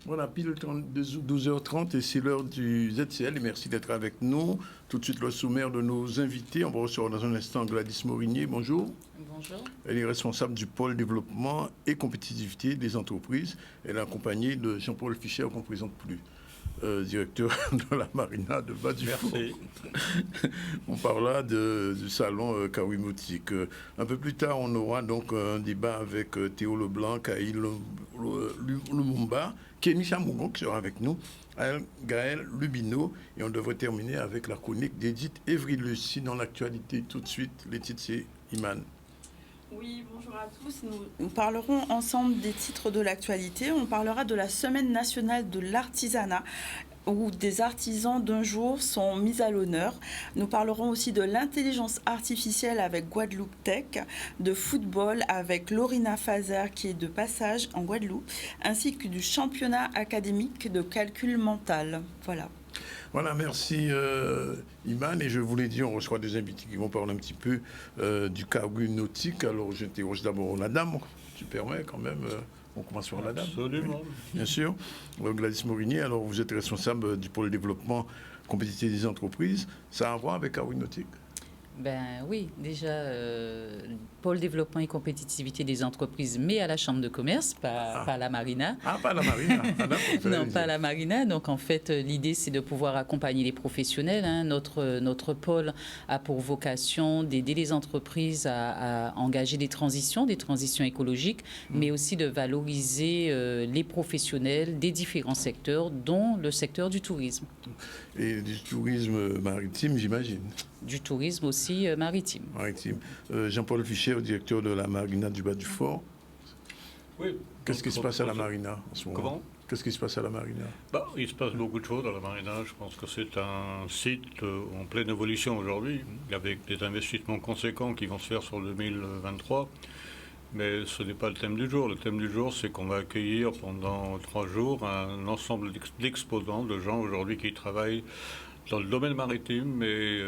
Voilà, pile 12h30 et c'est l'heure du ZCL et merci d'être avec nous. Tout de suite le sommaire de nos invités. On va recevoir dans un instant Gladys Morinier. Bonjour. Bonjour. Elle est responsable du pôle développement et compétitivité des entreprises. Elle est accompagnée de Jean-Paul Fischer, qu'on ne présente plus, directeur de la Marina de Bas-du-Four. Merci. On parlera du salon Kawimotique. Un peu plus tard, on aura donc un débat avec Théo Leblanc, Kaïl Lumumba, Kenny Chamougon qui sera avec nous, Gaël Lubino, et on devrait terminer avec la chronique d'Edith Evry-Luce. Sinon, l'actualité, tout de suite, les titres, c'est Iman. Oui, bonjour à tous. Nous parlerons ensemble des titres de l'actualité. On parlera de la Semaine nationale de l'artisanat, où des artisans d'un jour sont mis à l'honneur. Nous parlerons aussi de l'intelligence artificielle avec Guadeloupe Tech, de football avec Lorina Fazer qui est de passage en Guadeloupe, ainsi que du championnat académique de calcul mental. Voilà. Voilà, merci Iman. Et je voulais dire, on reçoit des invités qui vont parler un petit peu du cargo nautique. Alors j'interroge d'abord la dame, tu permets quand même. On commence par la dame. Absolument. Oui, bien sûr. Gladys Morinier, alors vous êtes responsable du pôle développement compétitif des entreprises. Ça a à voir avec cargo nautique? Ben oui, déjà, pôle développement et compétitivité des entreprises, mais à la Chambre de commerce, pas à la Marina. Ah, pas à la Marina. Non, pas à la Marina. Donc, en fait, l'idée, c'est de pouvoir accompagner les professionnels. Hein. Notre pôle a pour vocation d'aider les entreprises à engager des transitions écologiques, mais aussi de valoriser les professionnels des différents secteurs, dont le secteur du tourisme. Et du tourisme maritime, j'imagine. Du tourisme aussi maritime. Jean-Paul Fischer, directeur de la Marina du Bas-du-Fort. Oui. Qu'est-ce qui se passe à la Marina en ce moment? Comment? Qu'est-ce qui se passe à la Marina? Il se passe beaucoup de choses à la Marina. Je pense que c'est un site en pleine évolution aujourd'hui, avec des investissements conséquents qui vont se faire sur 2023. Mais ce n'est pas le thème du jour. Le thème du jour, c'est qu'on va accueillir pendant 3 jours un ensemble d'exposants, de gens aujourd'hui qui travaillent dans le domaine maritime et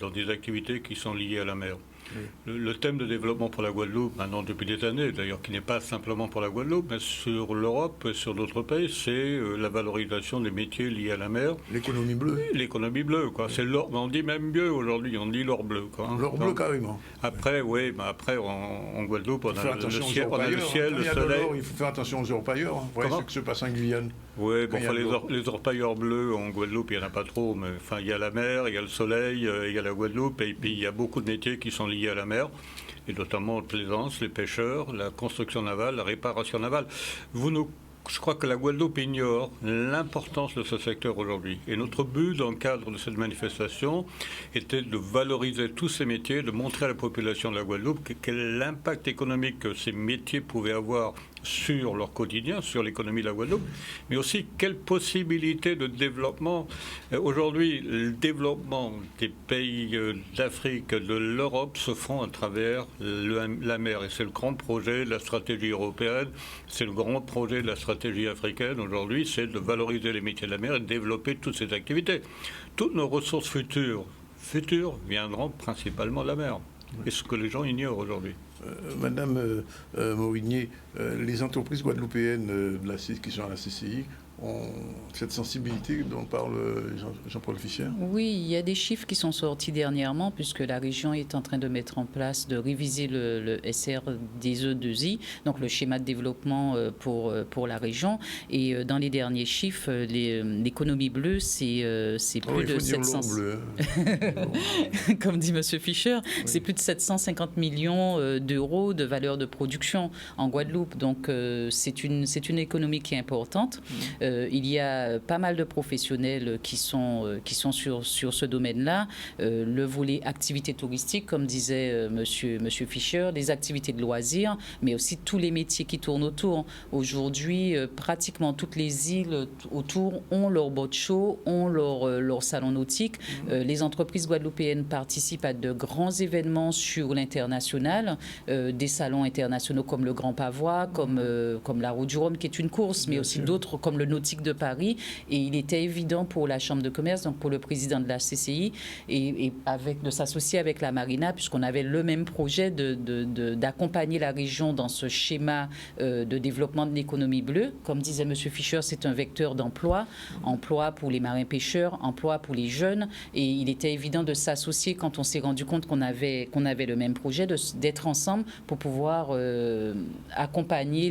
dans des activités qui sont liées à la mer. Oui. Le thème de développement pour la Guadeloupe, maintenant depuis des années, d'ailleurs qui n'est pas simplement pour la Guadeloupe, mais sur l'Europe et sur d'autres pays, c'est la valorisation des métiers liés à la mer. L'économie bleue. Oui, l'économie bleue, quoi. C'est l'or, on dit même mieux aujourd'hui, on dit l'or bleu, quoi. L'or bleu carrément. Après, oui, mais après en Guadeloupe, on a le ciel, le soleil. Il faut faire attention aux orpailleurs. Vous voyez ce qui se passe en Guyane. Oui, bon, les orpailleurs bleus en Guadeloupe, il n'y en a pas trop, mais enfin, il y a la mer, il y a le soleil, il y a la Guadeloupe, et puis il y a beaucoup de métiers qui sont liés à la mer, et notamment la plaisance, les pêcheurs, la construction navale, la réparation navale. Je crois que la Guadeloupe ignore l'importance de ce secteur aujourd'hui. Et notre but, dans le cadre de cette manifestation, était de valoriser tous ces métiers, de montrer à la population de la Guadeloupe quel est l'impact économique que ces métiers pouvaient avoir sur leur quotidien, sur l'économie de la Guadeloupe, mais aussi quelles possibilités de développement. Aujourd'hui, le développement des pays d'Afrique, de l'Europe, se font à travers la mer. Et c'est le grand projet de la stratégie européenne, c'est le grand projet de la stratégie africaine aujourd'hui, c'est de valoriser les métiers de la mer et de développer toutes ces activités. Toutes nos ressources futures viendront principalement de la mer. Et ce que les gens ignorent aujourd'hui. Madame Morinier, les entreprises guadeloupéennes qui sont à la CCI ont cette sensibilité dont parle Jean-Paul Fischer? Oui, il y a des chiffres qui sont sortis dernièrement puisque la région est en train de mettre en place, de réviser le SR des E2I, donc le schéma de développement pour la région. Et dans les derniers chiffres, l'économie bleue, c'est plus de 700... bleu. Comme dit M. Fischer, oui. C'est plus de 750 millions d'euros de valeur de production en Guadeloupe. Donc c'est une économie qui est importante. Il y a pas mal de professionnels qui sont sur ce domaine-là. Le volet activités touristiques, comme disait monsieur Fischer, les activités de loisirs, mais aussi tous les métiers qui tournent autour. Aujourd'hui, pratiquement toutes les îles autour ont leur boat show, ont leur salon nautique. Les entreprises guadeloupéennes participent à de grands événements sur l'international, des salons internationaux comme le Grand Pavois, comme la Route du Rhum, qui est une course, mais aussi d'autres comme le nautique de Paris. Et il était évident pour la Chambre de commerce, donc pour le président de la CCI, et de s'associer avec la Marina, puisqu'on avait le même projet d'accompagner la région dans ce schéma de développement de l'économie bleue. Comme disait M. Fischer, c'est un vecteur d'emploi, emploi pour les marins-pêcheurs, emploi pour les jeunes. Et il était évident de s'associer quand on s'est rendu compte qu'on avait le même projet, d'être ensemble pour pouvoir accompagner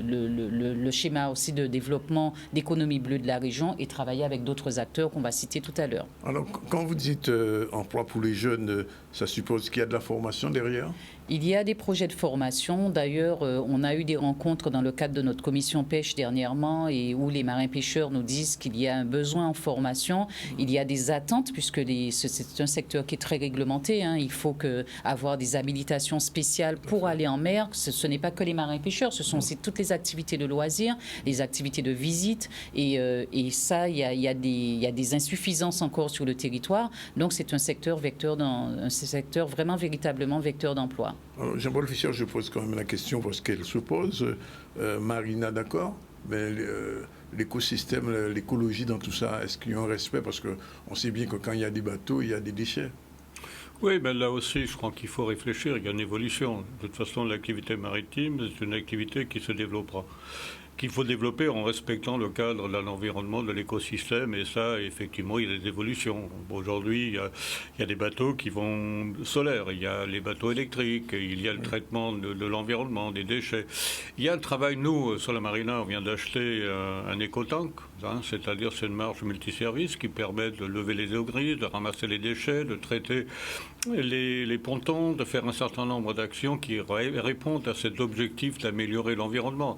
le schéma aussi de développement d'économie bleue de la région et travailler avec d'autres acteurs qu'on va citer tout à l'heure. Alors, quand vous dites emploi pour les jeunes, ça suppose qu'il y a de la formation derrière ? Il y a des projets de formation. D'ailleurs, on a eu des rencontres dans le cadre de notre commission pêche dernièrement et où les marins-pêcheurs nous disent qu'il y a un besoin en formation. Il y a des attentes puisque c'est un secteur qui est très réglementé. Hein. Il faut avoir des habilitations spéciales pour aller en mer. Ce n'est pas que les marins-pêcheurs, ce sont aussi toutes les activités de loisirs, les activités de visite. Et ça, il y a des insuffisances encore sur le territoire. Donc, c'est un secteur vraiment véritablement vecteur d'emploi. Jean-Paul Fischer, je pose quand même la question parce qu'elle se pose. Marina, d'accord, mais l'écosystème, l'écologie dans tout ça, est-ce qu'il y a un respect? Parce qu'on sait bien que quand il y a des bateaux, il y a des déchets. Oui, mais là aussi, je crois qu'il faut réfléchir. Il y a une évolution. De toute façon, l'activité maritime, c'est une activité qui se développera, qu'il faut développer en respectant le cadre de l'environnement, de l'écosystème, et ça, effectivement, il y a des évolutions. Aujourd'hui, il y a des bateaux qui vont solaires, il y a les bateaux électriques, il y a le traitement de l'environnement, des déchets. Il y a le travail, nous, sur la Marina, on vient d'acheter un éco-tank, hein, c'est-à-dire c'est une marge multiservice qui permet de lever les eaux grises, de ramasser les déchets, de traiter les pontons, de faire un certain nombre d'actions qui répondent à cet objectif d'améliorer l'environnement.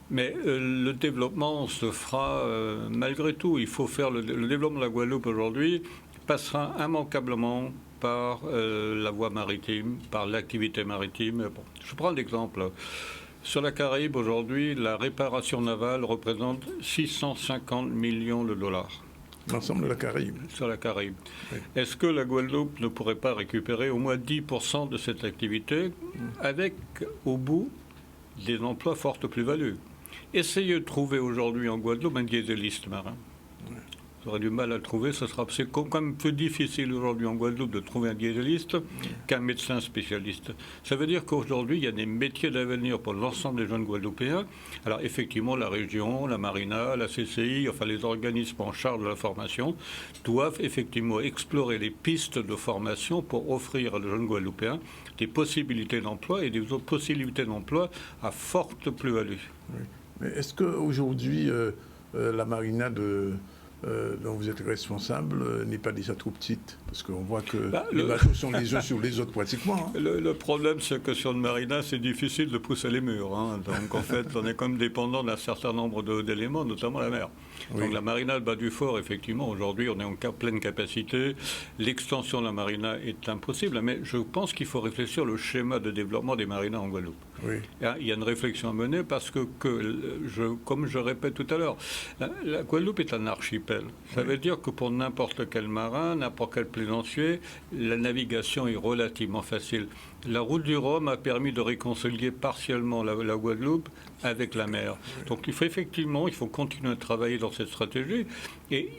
Mais le développement se fera malgré tout. Il faut faire le développement de la Guadeloupe aujourd'hui passera immanquablement par la voie maritime, par l'activité maritime. Bon, je prends l'exemple. Sur la Caraïbe aujourd'hui, la réparation navale représente 650 millions de dollars. L'ensemble de la Caraïbe. Sur la Caraïbe. Oui. Est-ce que la Guadeloupe ne pourrait pas récupérer au moins 10% de cette activité avec, au bout, des emplois forte plus-value? Essayez de trouver aujourd'hui en Guadeloupe un dieseliste marin. Oui. Vous aurez du mal à le trouver. C'est quand même plus difficile aujourd'hui en Guadeloupe de trouver un dieseliste qu'un médecin spécialiste. Ça veut dire qu'aujourd'hui, il y a des métiers d'avenir pour l'ensemble des jeunes Guadeloupéens. Alors effectivement, la région, la Marina, la CCI, enfin les organismes en charge de la formation, doivent effectivement explorer les pistes de formation pour offrir à les jeunes Guadeloupéens des possibilités d'emploi et des autres possibilités d'emploi à forte plus-value. Oui. Mais est-ce qu'aujourd'hui, la Marina dont vous êtes responsable n'est pas déjà trop petite? Parce qu'on voit que les bateaux sont les uns sur les autres pratiquement. Hein. Le problème, c'est que sur une marina, c'est difficile de pousser les murs. Hein. Donc en fait, on est comme dépendant d'un certain nombre d'éléments, notamment la mer. Oui. Donc la marina de Bas-du-Fort, effectivement, aujourd'hui, on est en pleine capacité. L'extension de la marina est impossible. Mais je pense qu'il faut réfléchir au schéma de développement des marinas en Guadeloupe. Oui. Il y a une réflexion à mener parce que comme je répète tout à l'heure, la Guadeloupe est un archipel. Ça veut dire que pour n'importe quel marin, n'importe quel plaisancier, la navigation est relativement facile. La route du Rhum a permis de réconcilier partiellement la Guadeloupe avec la mer. Donc il faut continuer à travailler dans cette stratégie et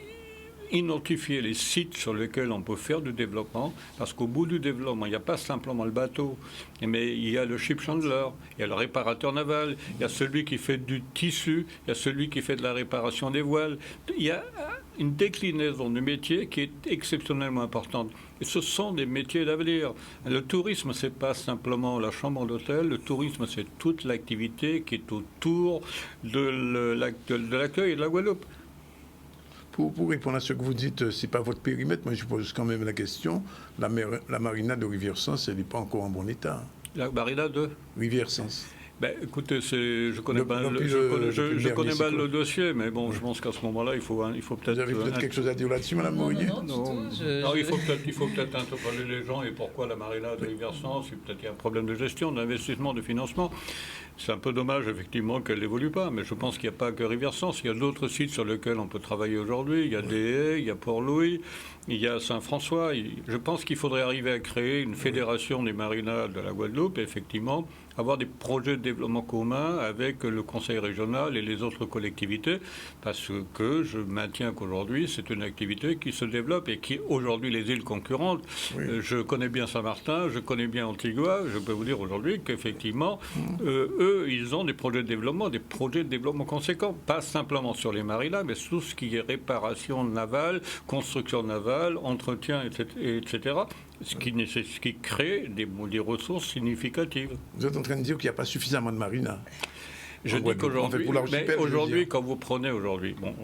identifier les sites sur lesquels on peut faire du développement, parce qu'au bout du développement, il n'y a pas simplement le bateau, mais il y a le ship chandler, il y a le réparateur naval, il y a celui qui fait du tissu, il y a celui qui fait de la réparation des voiles. Il y a une déclinaison du métier qui est exceptionnellement importante. Et ce sont des métiers d'avenir. Le tourisme, ce n'est pas simplement la chambre d'hôtel, le tourisme, c'est toute l'activité qui est autour de l'accueil et de la Guadeloupe. Pour répondre à ce que vous dites, ce n'est pas votre périmètre, mais je pose quand même la question. La marina de Rivière-Sens, elle n'est pas encore en bon état. La marina de Rivière-Sens. Ben, écoutez, je connais mal le dossier, mais bon, je pense qu'à ce moment-là, il faut peut-être... Vous avez peut-être quelque chose à dire là-dessus, Mme Mourier? Non, il faut peut-être interpeller les gens et pourquoi la marina de Rivière-Sens, peut-être qu'il y a un problème de gestion, d'investissement, de financement. C'est un peu dommage, effectivement, qu'elle n'évolue pas, mais je pense qu'il n'y a pas que Rivière-Sens. Il y a d'autres sites sur lesquels on peut travailler aujourd'hui. Il y a Des Haies, il y a Port-Louis, il y a Saint-François. Je pense qu'il faudrait arriver à créer une fédération des marinas de la Guadeloupe, effectivement, avoir des projets de développement commun avec le conseil régional et les autres collectivités, parce que je maintiens qu'aujourd'hui, c'est une activité qui se développe et qui, aujourd'hui, les îles concurrentes, je connais bien Saint-Martin, je connais bien Antigua, je peux vous dire aujourd'hui qu'effectivement, eux, ils ont des projets de développement conséquents, pas simplement sur les marinas, mais tout ce qui est réparation navale, construction navale, entretien, etc. Ce qui crée des ressources significatives. Vous êtes en train de dire qu'il n'y a pas suffisamment de marinas. Je dis qu'aujourd'hui, quand vous prenez aujourd'hui, bon,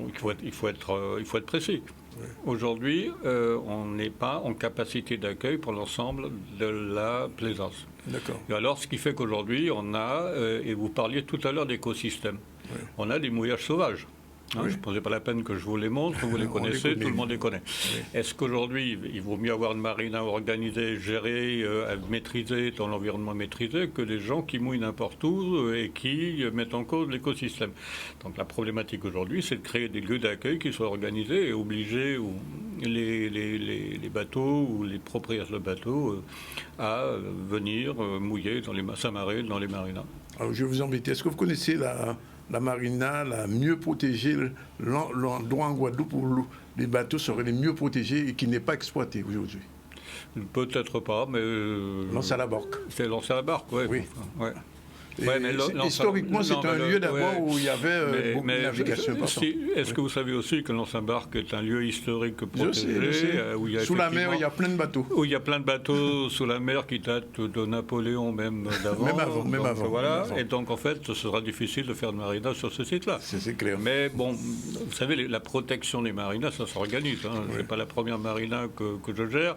il faut être précis. Oui. Aujourd'hui, on n'est pas en capacité d'accueil pour l'ensemble de la plaisance. D'accord. Et alors, ce qui fait qu'aujourd'hui, on a, et vous parliez tout à l'heure d'écosystème, on a des mouillages sauvages. Hein, je ne posais pas la peine que je vous les montre, vous les connaissez, tout le monde les connaît. Oui. Est-ce qu'aujourd'hui, il vaut mieux avoir une marina organisée, gérée, maîtrisée, dans l'environnement maîtrisé, que des gens qui mouillent n'importe où et qui mettent en cause l'écosystème? Donc la problématique aujourd'hui, c'est de créer des lieux d'accueil qui soient organisés et obliger les bateaux ou les propriétaires de bateaux à venir mouiller dans les Saint-Maré, dans les marinas. Alors je vais vous embêter. Est-ce que vous connaissez la marina la mieux protégée, l'endroit en Guadeloupe où les bateaux seraient les mieux protégés et qui n'est pas exploité aujourd'hui? Peut-être pas, mais... Lance à la barque. C'est lancé à la barque, ouais. Oui. Enfin, ouais. Historiquement, c'est un lieu d'abord où il y avait beaucoup de navigation. Est-ce que vous savez aussi que l'Anse-Barque est un lieu historique protégé? Je sais. Où il y a sous la mer, il y a plein de bateaux. Où il y a plein de bateaux sous la mer qui datent de Napoléon, même d'avant. Même avant. Voilà. Et donc, en fait, ce sera difficile de faire de marina sur ce site-là. C'est clair. Mais bon, vous savez, la protection des marinas, ça s'organise. Hein. Oui. Ce n'est pas la première marina que je gère.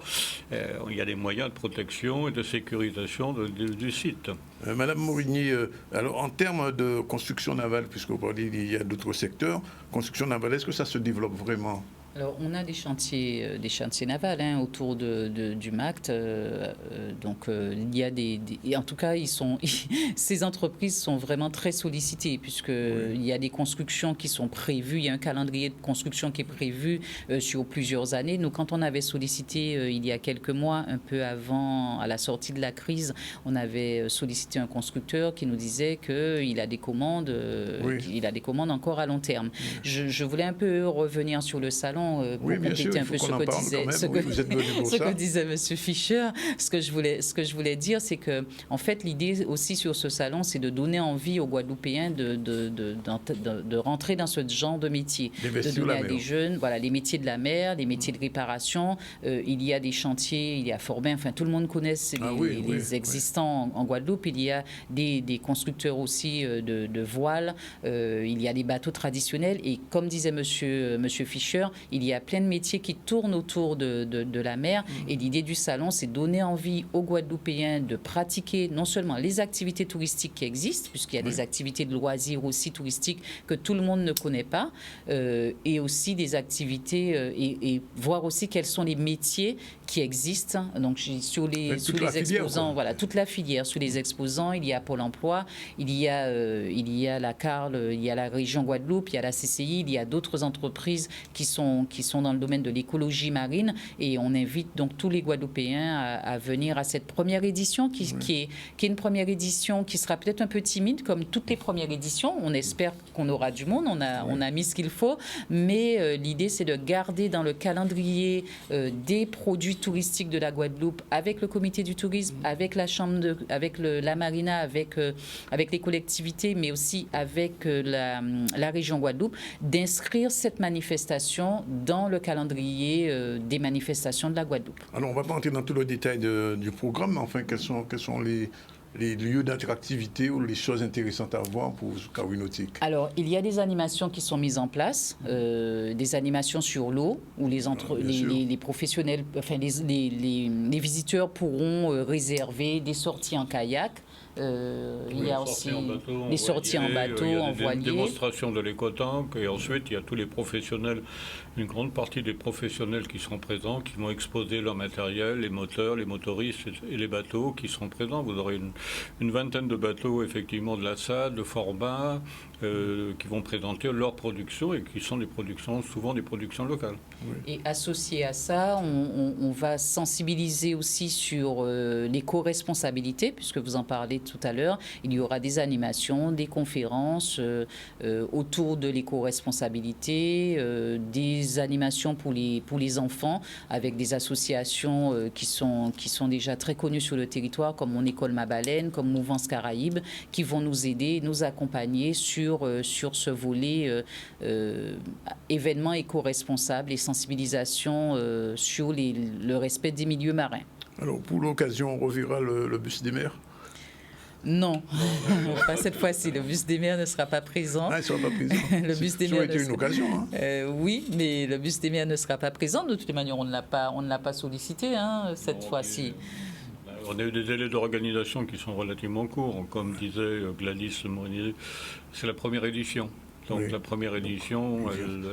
Il y a des moyens de protection et de sécurisation du site. Madame Morigny, alors en termes de construction navale, puisque vous parlez il y a d'autres secteurs, construction navale, est-ce que ça se développe vraiment? Alors, on a des chantiers navals autour du MACT. Il y a et en tout cas, ces entreprises sont vraiment très sollicitées puisqu'il y a des constructions qui sont prévues. Il y a un calendrier de construction qui est prévu sur plusieurs années. Nous, quand on avait sollicité il y a quelques mois, un peu avant, à la sortie de la crise, on avait sollicité un constructeur qui nous disait qu'il a des commandes, il a des commandes encore à long terme. Je voulais un peu revenir sur le salon. Pour compléter un peu ce que disait M. Fischer. Ce que je voulais dire, c'est que, en fait, l'idée aussi sur ce salon, c'est de donner envie aux Guadeloupéens de rentrer dans ce genre de métier. De donner à des jeunes, voilà, les métiers de la mer, les métiers de réparation. Il y a des chantiers, il y a Forbin, enfin, tout le monde connaît les existants en Guadeloupe. Il y a des constructeurs aussi de voiles. Il y a des bateaux traditionnels. Et comme disait M. Fischer, il y a plein de métiers qui tournent autour de la mer. Et l'idée du salon, c'est donner envie aux Guadeloupéens de pratiquer non seulement les activités touristiques qui existent, puisqu'il y a des activités de loisirs aussi touristiques que tout le monde ne connaît pas, et aussi des activités, et voir aussi quels sont les métiers qui existent. Donc, sur les exposants, voilà, toute la filière. Sur les exposants, il y a Pôle emploi, il y a la CARL, il y a la région Guadeloupe, il y a la CCI, il y a d'autres entreprises qui sont dans le domaine de l'écologie marine, et on invite donc tous les Guadeloupéens à venir à cette première édition qui est une première édition qui sera peut-être un peu timide comme toutes les premières éditions. On espère qu'on aura du monde, on a mis ce qu'il faut, mais l'idée c'est de garder dans le calendrier des produits touristiques de la Guadeloupe avec le comité du tourisme, avec la chambre avec la marina, avec les collectivités, mais aussi avec la région Guadeloupe, d'inscrire cette manifestation dans le calendrier des manifestations de la Guadeloupe. Alors, on ne va pas entrer dans tout le détail du programme, mais enfin, quels sont les lieux d'attractivité ou les choses intéressantes à voir pour Kawi Nautique? Alors, il y a des animations qui sont mises en place, des animations sur l'eau, où les professionnels, enfin les visiteurs pourront réserver des sorties en kayak. Il y a aussi les sorties en bateau, en voilier. Des démonstrations de l'écotank, et ensuite il y a tous les professionnels, une grande partie des professionnels qui sont présents, qui vont exposer leur matériel, les moteurs, les motoristes et les bateaux qui sont présents. Vous aurez une vingtaine de bateaux effectivement de la SAD, de Forbin, qui vont présenter leur production et qui sont souvent des productions locales. Et associé à ça, on va sensibiliser aussi sur l'éco-responsabilité, puisque vous en parlez tout à l'heure, il y aura des animations, des conférences autour de l'éco-responsabilité, des animations pour les enfants avec des associations qui sont déjà très connues sur le territoire, comme Mon École Ma Baleine, comme Mouvance Caraïbe, qui vont nous aider, nous accompagner sur ce volet événements éco-responsables et sensibilisation sur le respect des milieux marins. Alors, pour l'occasion, on reverra le bus des mers? Non, pas cette fois-ci. Le bus des mers ne sera pas présent. Ah, il ne sera pas présent. Le bus des mers ça aurait été une occasion. Hein. Oui, mais le bus des mers ne sera pas présent. De toutes les manières, on ne l'a pas sollicité cette fois-ci. On a eu des délais d'organisation qui sont relativement courts. Comme disait Gladys Monnier, c'est la première édition. Donc oui. La première édition,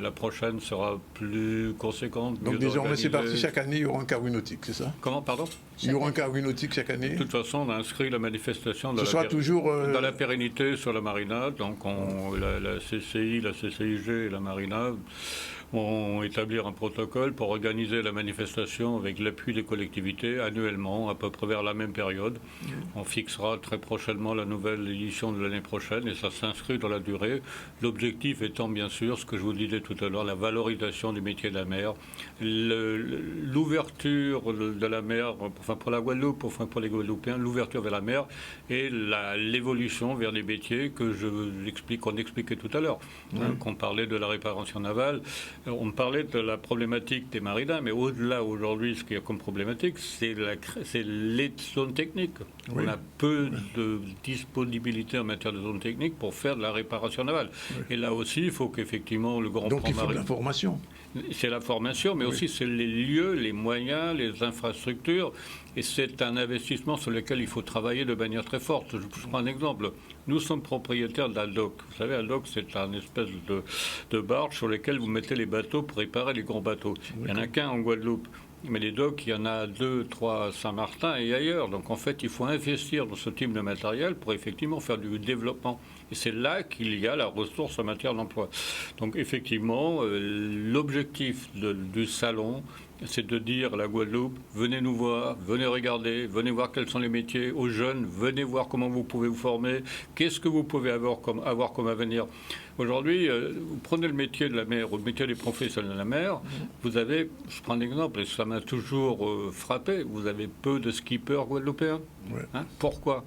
la prochaine sera plus conséquente. Donc désormais c'est parti, chaque année il y aura un carreau nautique, c'est ça? Comment, pardon? Il y aura un carreau nautique chaque année? De toute façon, on a inscrit la manifestation dans la pérennité sur la marina. Donc la CCI, la CCIG et la marina vont établir un protocole pour organiser la manifestation avec l'appui des collectivités annuellement, à peu près vers la même période. On fixera très prochainement la nouvelle édition de l'année prochaine et ça s'inscrit dans la durée. L'objectif étant bien sûr, ce que je vous disais tout à l'heure, la valorisation du métier de la mer, l'ouverture de la mer, enfin pour la Guadeloupe, enfin pour les Guadeloupéens, l'ouverture vers la mer et l'évolution vers des métiers que qu'on expliquait tout à l'heure, qu'on parlait de la réparation navale. On parlait de la problématique des marinas, mais au-delà aujourd'hui, ce qu'il y a comme problématique, c'est les zones techniques. Oui. On a peu de disponibilité en matière de zones techniques pour faire de la réparation navale. Oui. Et là aussi, il faut qu'effectivement le grand Donc il faut de la formation. C'est la formation, mais aussi c'est les lieux, les moyens, les infrastructures. Et c'est un investissement sur lequel il faut travailler de manière très forte. Je prends un exemple. Nous sommes propriétaires de la dock. Vous savez, la dock, c'est un espèce de barge sur lequel vous mettez les bateaux pour réparer les grands bateaux. Il n'y en a qu'un en Guadeloupe. Mais les docks, il y en a 2, 3 à Saint-Martin et ailleurs. Donc en fait, il faut investir dans ce type de matériel pour effectivement faire du développement. Et c'est là qu'il y a la ressource en matière d'emploi. Donc effectivement, l'objectif du salon, c'est de dire à la Guadeloupe, venez nous voir, venez regarder, venez voir quels sont les métiers aux jeunes, venez voir comment vous pouvez vous former, qu'est-ce que vous pouvez avoir comme avenir. Aujourd'hui, vous prenez le métier de la mer ou le métier des professionnels de la mer, vous avez, je prends un exemple, et ça m'a toujours frappé, vous avez peu de skippers guadeloupéens. Ouais. Pourquoi ?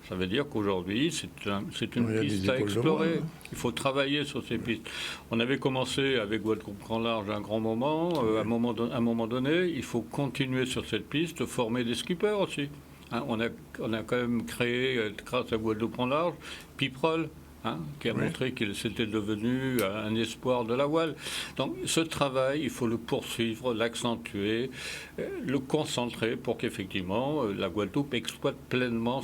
Ça veut dire qu'aujourd'hui, c'est une piste à explorer. Il faut travailler sur ces pistes. On avait commencé avec Guadeloupe Grand Large un grand moment. À un moment donné, il faut continuer sur cette piste, former des skippers aussi. On a quand même créé, grâce à Guadeloupe Grand Large, Piprol. Qui a montré qu'il s'était devenu un espoir de la voile. Donc ce travail, il faut le poursuivre, l'accentuer, le concentrer pour qu'effectivement la Guadeloupe exploite pleinement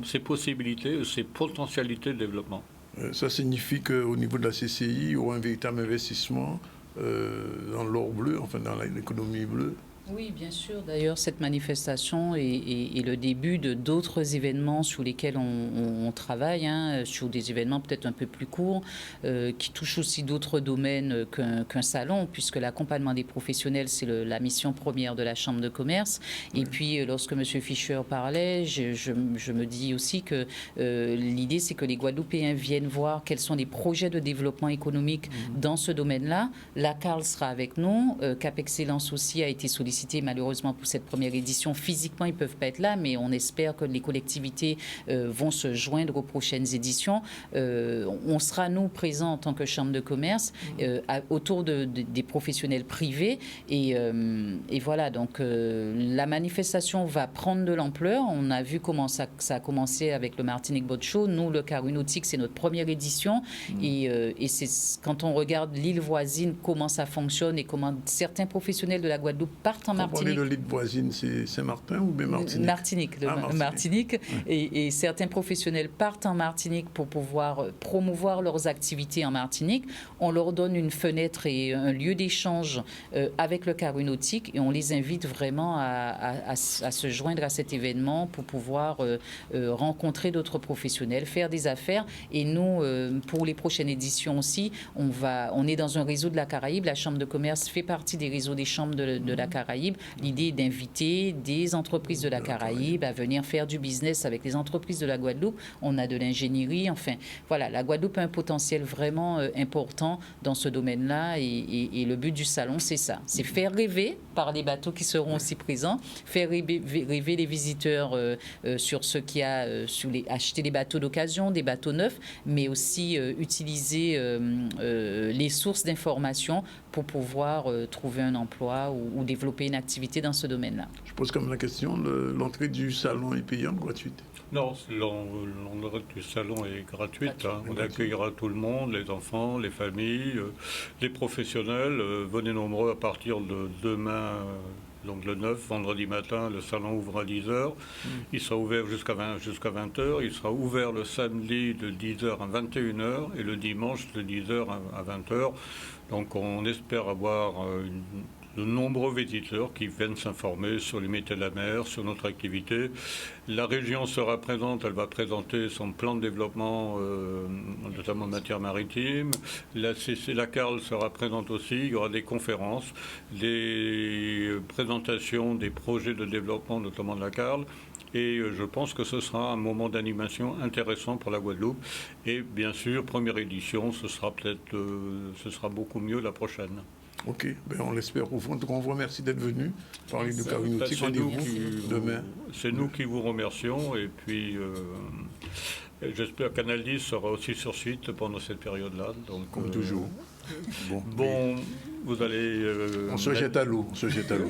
ses possibilités, ses potentialités de développement. Ça signifie qu'au niveau de la CCI, il y aura un véritable investissement dans l'or bleu, enfin dans l'économie bleue. Oui, bien sûr. D'ailleurs, cette manifestation est le début de d'autres événements sur lesquels on travaille, sur des événements peut-être un peu plus courts, qui touchent aussi d'autres domaines qu'un salon, puisque l'accompagnement des professionnels, c'est la mission première de la Chambre de commerce. Et puis, lorsque M. Fischer parlait, je me dis aussi que l'idée, c'est que les Guadeloupéens viennent voir quels sont les projets de développement économique dans ce domaine-là. La CARL sera avec nous. Cap Excellence aussi a été sollicité. Malheureusement pour cette première édition, physiquement ils ne peuvent pas être là, mais on espère que les collectivités vont se joindre aux prochaines éditions. On sera nous présents en tant que Chambre de commerce autour des professionnels privés et voilà, donc la manifestation va prendre de l'ampleur. On a vu comment ça a commencé avec le Martinique Boat Show. Nous, le Carreau Nautique, c'est notre première édition et c'est quand on regarde l'île voisine, comment ça fonctionne et comment certains professionnels de la Guadeloupe partent en Martinique. De l'île voisine, c'est Saint-Martin ou bien Martinique? Martinique. Et certains professionnels partent en Martinique pour pouvoir promouvoir leurs activités en Martinique. On leur donne une fenêtre et un lieu d'échange avec le Carreau Nautique et on les invite vraiment à se joindre à cet événement pour pouvoir rencontrer d'autres professionnels, faire des affaires. Et nous, pour les prochaines éditions aussi, on est dans un réseau de la Caraïbe. La Chambre de commerce fait partie des réseaux des chambres de la Caraïbe. Caraïbe. L'idée est d'inviter des entreprises de la Caraïbe à venir faire du business avec les entreprises de la Guadeloupe. On a de l'ingénierie, enfin, voilà, la Guadeloupe a un potentiel vraiment important dans ce domaine-là et le but du salon, c'est ça, c'est faire rêver par les bateaux qui seront aussi présents, faire rêver les visiteurs sur ce qu'il y a, acheter des bateaux d'occasion, des bateaux neufs, mais aussi utiliser les sources d'information pour pouvoir trouver un emploi ou développer une activité dans ce domaine-là. Je pose comme la question, l'entrée du salon est payante, gratuite? Non, l'entrée du salon est gratuite. On accueillera tout le monde, les enfants, les familles, les professionnels. Venez nombreux à partir de demain. Donc le 9, vendredi matin, le salon ouvre à 10h. Il sera ouvert jusqu'à 20h. Il sera ouvert le samedi de 10h à 21h et le dimanche de 10h à 20h. Donc on espère avoir de nombreux visiteurs qui viennent s'informer sur les métiers de la mer, sur notre activité. La région sera présente, elle va présenter son plan de développement, notamment en matière maritime. La CARL sera présente aussi, il y aura des conférences, des présentations des projets de développement, notamment de la CARL. Et je pense que ce sera un moment d'animation intéressant pour la Guadeloupe. Et bien sûr, première édition, ce sera beaucoup mieux la prochaine. Ok, on l'espère au fond. On vous remercie d'être venu parler de Kawi Nautique. Demain. C'est nous qui vous remercions. Et puis, j'espère qu'Canal 10 sera aussi sur site pendant cette période-là. Donc, comme toujours. Bon, vous allez... on se jette à l'eau.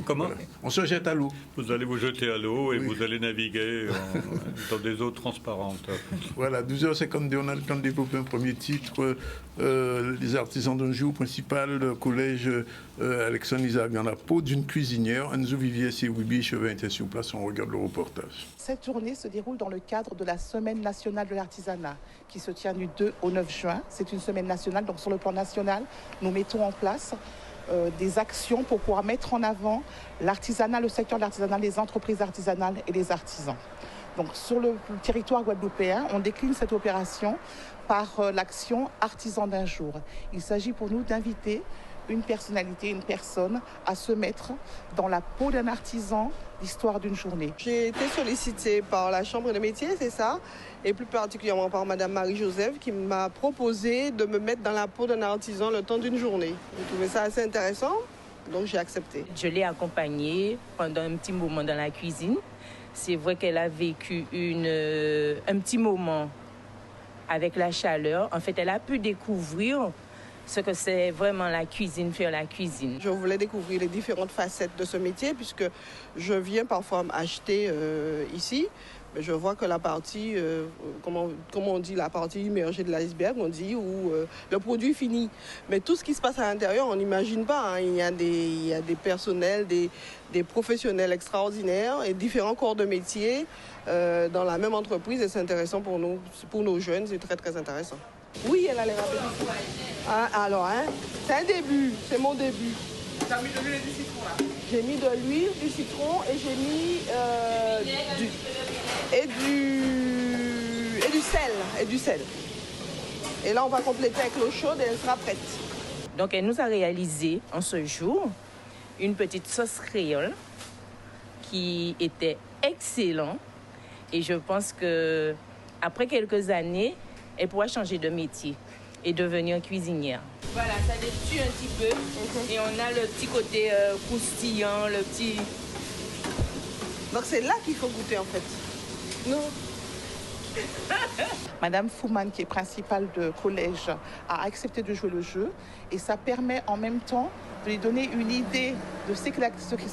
Comment? Voilà. On se jette à l'eau. Vous allez vous jeter à l'eau et vous allez naviguer dans des eaux transparentes. Voilà, 12h52, on a le temps de développer un premier titre. Les artisans d'un jour principal, le collège Alexandre Isaac dans la peau d'une cuisinière. Anzo Vivier et Wibi Chevin étaient sur place, on regarde le reportage. Cette journée se déroule dans le cadre de la Semaine nationale de l'artisanat qui se tient du 2 au 9 juin. C'est une semaine nationale, donc sur le plan national, nous mettons en place des actions pour pouvoir mettre en avant l'artisanat, le secteur de l'artisanat, les entreprises artisanales et les artisans. Donc sur le territoire guadeloupéen, on décline cette opération par l'action Artisan d'un jour. Il s'agit pour nous d'inviter une personnalité, une personne à se mettre dans la peau d'un artisan, l'histoire d'une journée. J'ai été sollicitée par la Chambre des métiers, c'est ça, et plus particulièrement par Madame Marie-Joseph qui m'a proposé de me mettre dans la peau d'un artisan le temps d'une journée. J'ai trouvé ça assez intéressant, donc j'ai accepté. Je l'ai accompagnée pendant un petit moment dans la cuisine. C'est vrai qu'elle a vécu un petit moment avec la chaleur. En fait, elle a pu découvrir ce que c'est vraiment la cuisine, faire la cuisine. Je voulais découvrir les différentes facettes de ce métier puisque je viens parfois acheter ici. Mais je vois que la partie, comment on dit, la partie immergée de l'iceberg, on dit, ou le produit fini. Mais tout ce qui se passe à l'intérieur, on n'imagine pas. Hein. Il y a des personnels, des professionnels extraordinaires et différents corps de métier dans la même entreprise. Et c'est intéressant pour nous, pour nos jeunes, c'est très très intéressant. Oui, elle a les répétitions. Alors, c'est un début, c'est mon début. Tu as mis de l'huile et du citron là? J'ai mis de l'huile, du citron et j'ai mis du sel. Et là, on va compléter avec l'eau chaude et elle sera prête. Donc, elle nous a réalisé en ce jour une petite sauce créole qui était excellente. Et je pense que après quelques années, elle pourra changer de métier et devenir cuisinière. Voilà, ça détue un petit peu. Et on a le petit côté croustillant, le petit... Donc c'est là qu'il faut goûter en fait. Non. Madame Fouman, qui est principale de collège, a accepté de jouer le jeu et ça permet en même temps de lui donner une idée de ce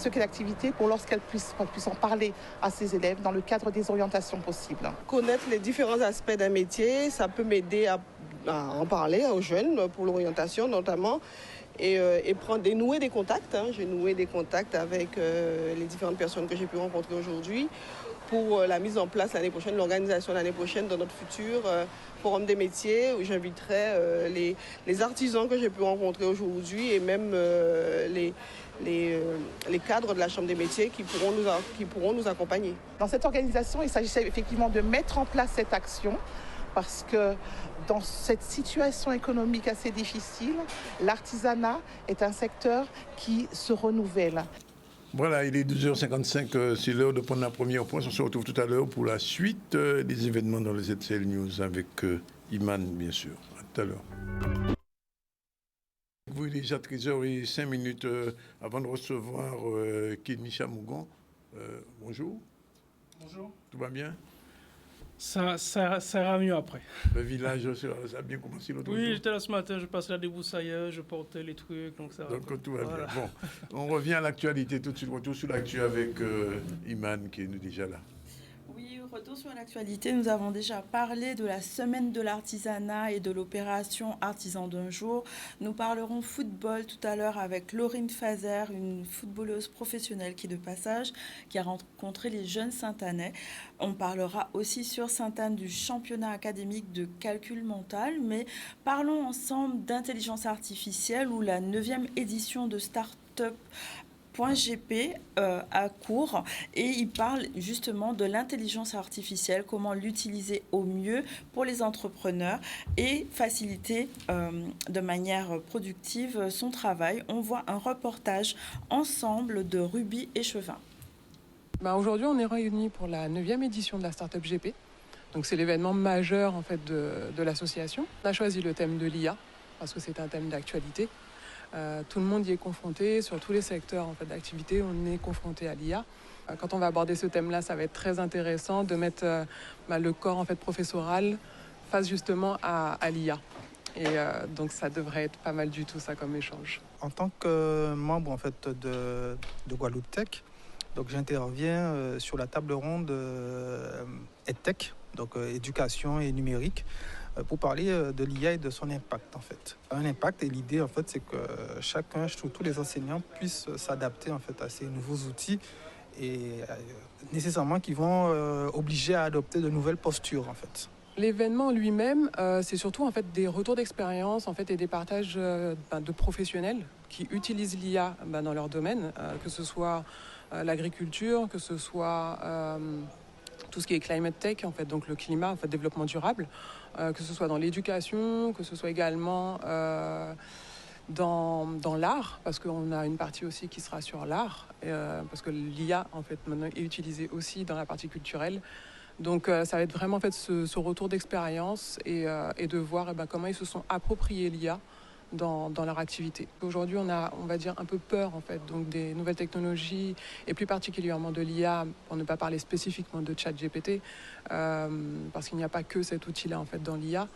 qu'est l'activité pour lorsqu'elle puisse en parler à ses élèves dans le cadre des orientations possibles. Connaître les différents aspects d'un métier, ça peut m'aider à en parler aux jeunes pour l'orientation notamment et nouer des contacts. J'ai noué des contacts avec les différentes personnes que j'ai pu rencontrer aujourd'hui pour la mise en place l'année prochaine, l'organisation l'année prochaine de notre futur forum des métiers où j'inviterai les artisans que j'ai pu rencontrer aujourd'hui et même les cadres de la Chambre des métiers qui pourront nous accompagner. Dans cette organisation, il s'agissait effectivement de mettre en place cette action parce que dans cette situation économique assez difficile, l'artisanat est un secteur qui se renouvelle. Voilà, il est 12h55, c'est l'heure de prendre la première pause. On se retrouve tout à l'heure pour la suite des événements dans les ZCL News avec Iman, bien sûr. À tout à l'heure. Vous, il est déjà 13h05 avant de recevoir Kenny Chamougon. Bonjour. Bonjour. Tout va bien? Ça ira mieux après. Le village, ça a bien commencé l'autre jour? Oui, j'étais là ce matin, je passais la débroussailleuse, je portais les trucs, donc ça va. Donc tout va voilà. bien. Bon, on revient à l'actualité tout de suite. Retour sur l'actu avec Iman qui est déjà là. Oui, retour sur l'actualité. Nous avons déjà parlé de la semaine de l'artisanat et de l'opération Artisan d'un jour. Nous parlerons football tout à l'heure avec Laurine Fazer, une footballeuse professionnelle qui est de passage, qui a rencontré les jeunes Saint-Anais. On parlera aussi sur Sainte-Anne du championnat académique de calcul mental, mais parlons ensemble d'intelligence artificielle où la 9e édition de Startup .gp à court et il parle justement de l'intelligence artificielle, comment l'utiliser au mieux pour les entrepreneurs et faciliter de manière productive son travail. On voit un reportage ensemble de Ruby et Chevin. Aujourd'hui, on est réunis pour la 9e édition de la Startup GP. Donc c'est l'événement majeur en fait de l'association. On a choisi le thème de l'IA parce que c'est un thème d'actualité. Tout le monde y est confronté, sur tous les secteurs en fait, d'activité, on est confronté à l'IA. Quand on va aborder ce thème-là, ça va être très intéressant de mettre le corps en fait, professoral face justement à l'IA. Et donc ça devrait être pas mal du tout ça comme échange. En tant que membre en fait, de Guadeloupe Tech, donc j'interviens sur la table ronde EdTech, donc éducation et numérique, pour parler de l'IA et de son impact en fait. Un impact et l'idée en fait c'est que chacun, tous les enseignants puissent s'adapter en fait à ces nouveaux outils et nécessairement qui vont obliger à adopter de nouvelles postures en fait. L'événement lui-même, c'est surtout en fait des retours d'expérience en fait et des partages de professionnels qui utilisent l'IA dans leur domaine, que ce soit l'agriculture, que ce soit tout ce qui est climate tech, en fait, donc le climat, en fait, développement durable, que ce soit dans l'éducation, que ce soit également dans l'art, parce qu'on a une partie aussi qui sera sur l'art, parce que l'IA, en fait, maintenant est utilisée aussi dans la partie culturelle. Donc ça va être vraiment en fait, ce retour d'expérience et de voir comment ils se sont appropriés l'IA dans leur activité. Aujourd'hui, on va dire, un peu peur en fait, donc des nouvelles technologies et plus particulièrement de l'IA, pour ne pas parler spécifiquement de ChatGPT, parce qu'il n'y a pas que cet outil-là en fait, dans l'IA,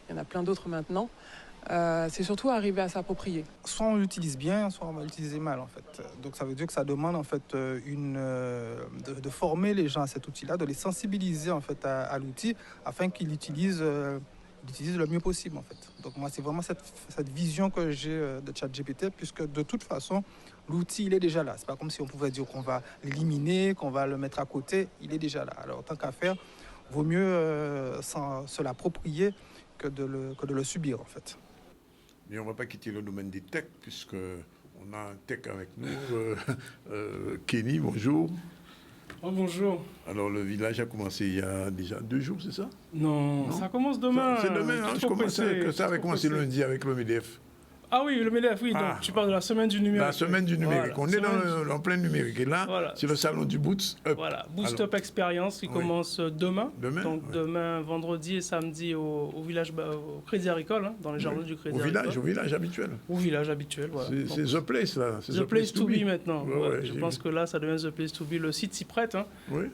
il y en a plein d'autres maintenant. C'est surtout arriver à s'approprier. Soit on l'utilise bien, soit on va l'utiliser mal en fait. Donc ça veut dire que ça demande en fait de former les gens à cet outil-là, de les sensibiliser en fait à l'outil afin qu'ils l'utilisent le mieux possible en fait. Donc moi c'est vraiment cette vision que j'ai de ChatGPT, puisque de toute façon l'outil il est déjà là. C'est pas comme si on pouvait dire qu'on va l'éliminer, qu'on va le mettre à côté, il est déjà là. Alors tant qu'à faire, vaut mieux se l'approprier que de le subir en fait. Mais on ne va pas quitter le domaine des tech, puisqu'on a un tech avec nous. Kenny, bonjour. Oh, bonjour. Alors, le village a commencé il y a déjà 2 jours, c'est ça? Non, ça commence demain. C'est demain, hein, ça avait commencé lundi avec le MEDEF. Ah oui, le MEDEF, oui. Donc, tu parles de la semaine du numérique. La semaine du numérique. Voilà, on est en plein numérique. Et là, voilà, c'est le salon du Boost Up. Voilà, Boost Up Experience qui commence demain. Donc, demain, vendredi et samedi au village, au Crédit Agricole, hein, dans les jardins du Crédit Agricole. Au village habituel. Au village habituel, voilà. C'est The Place, là. The Place to Be maintenant. Je pense que là, ça devient The Place to Be. Le site s'y prête. Hein,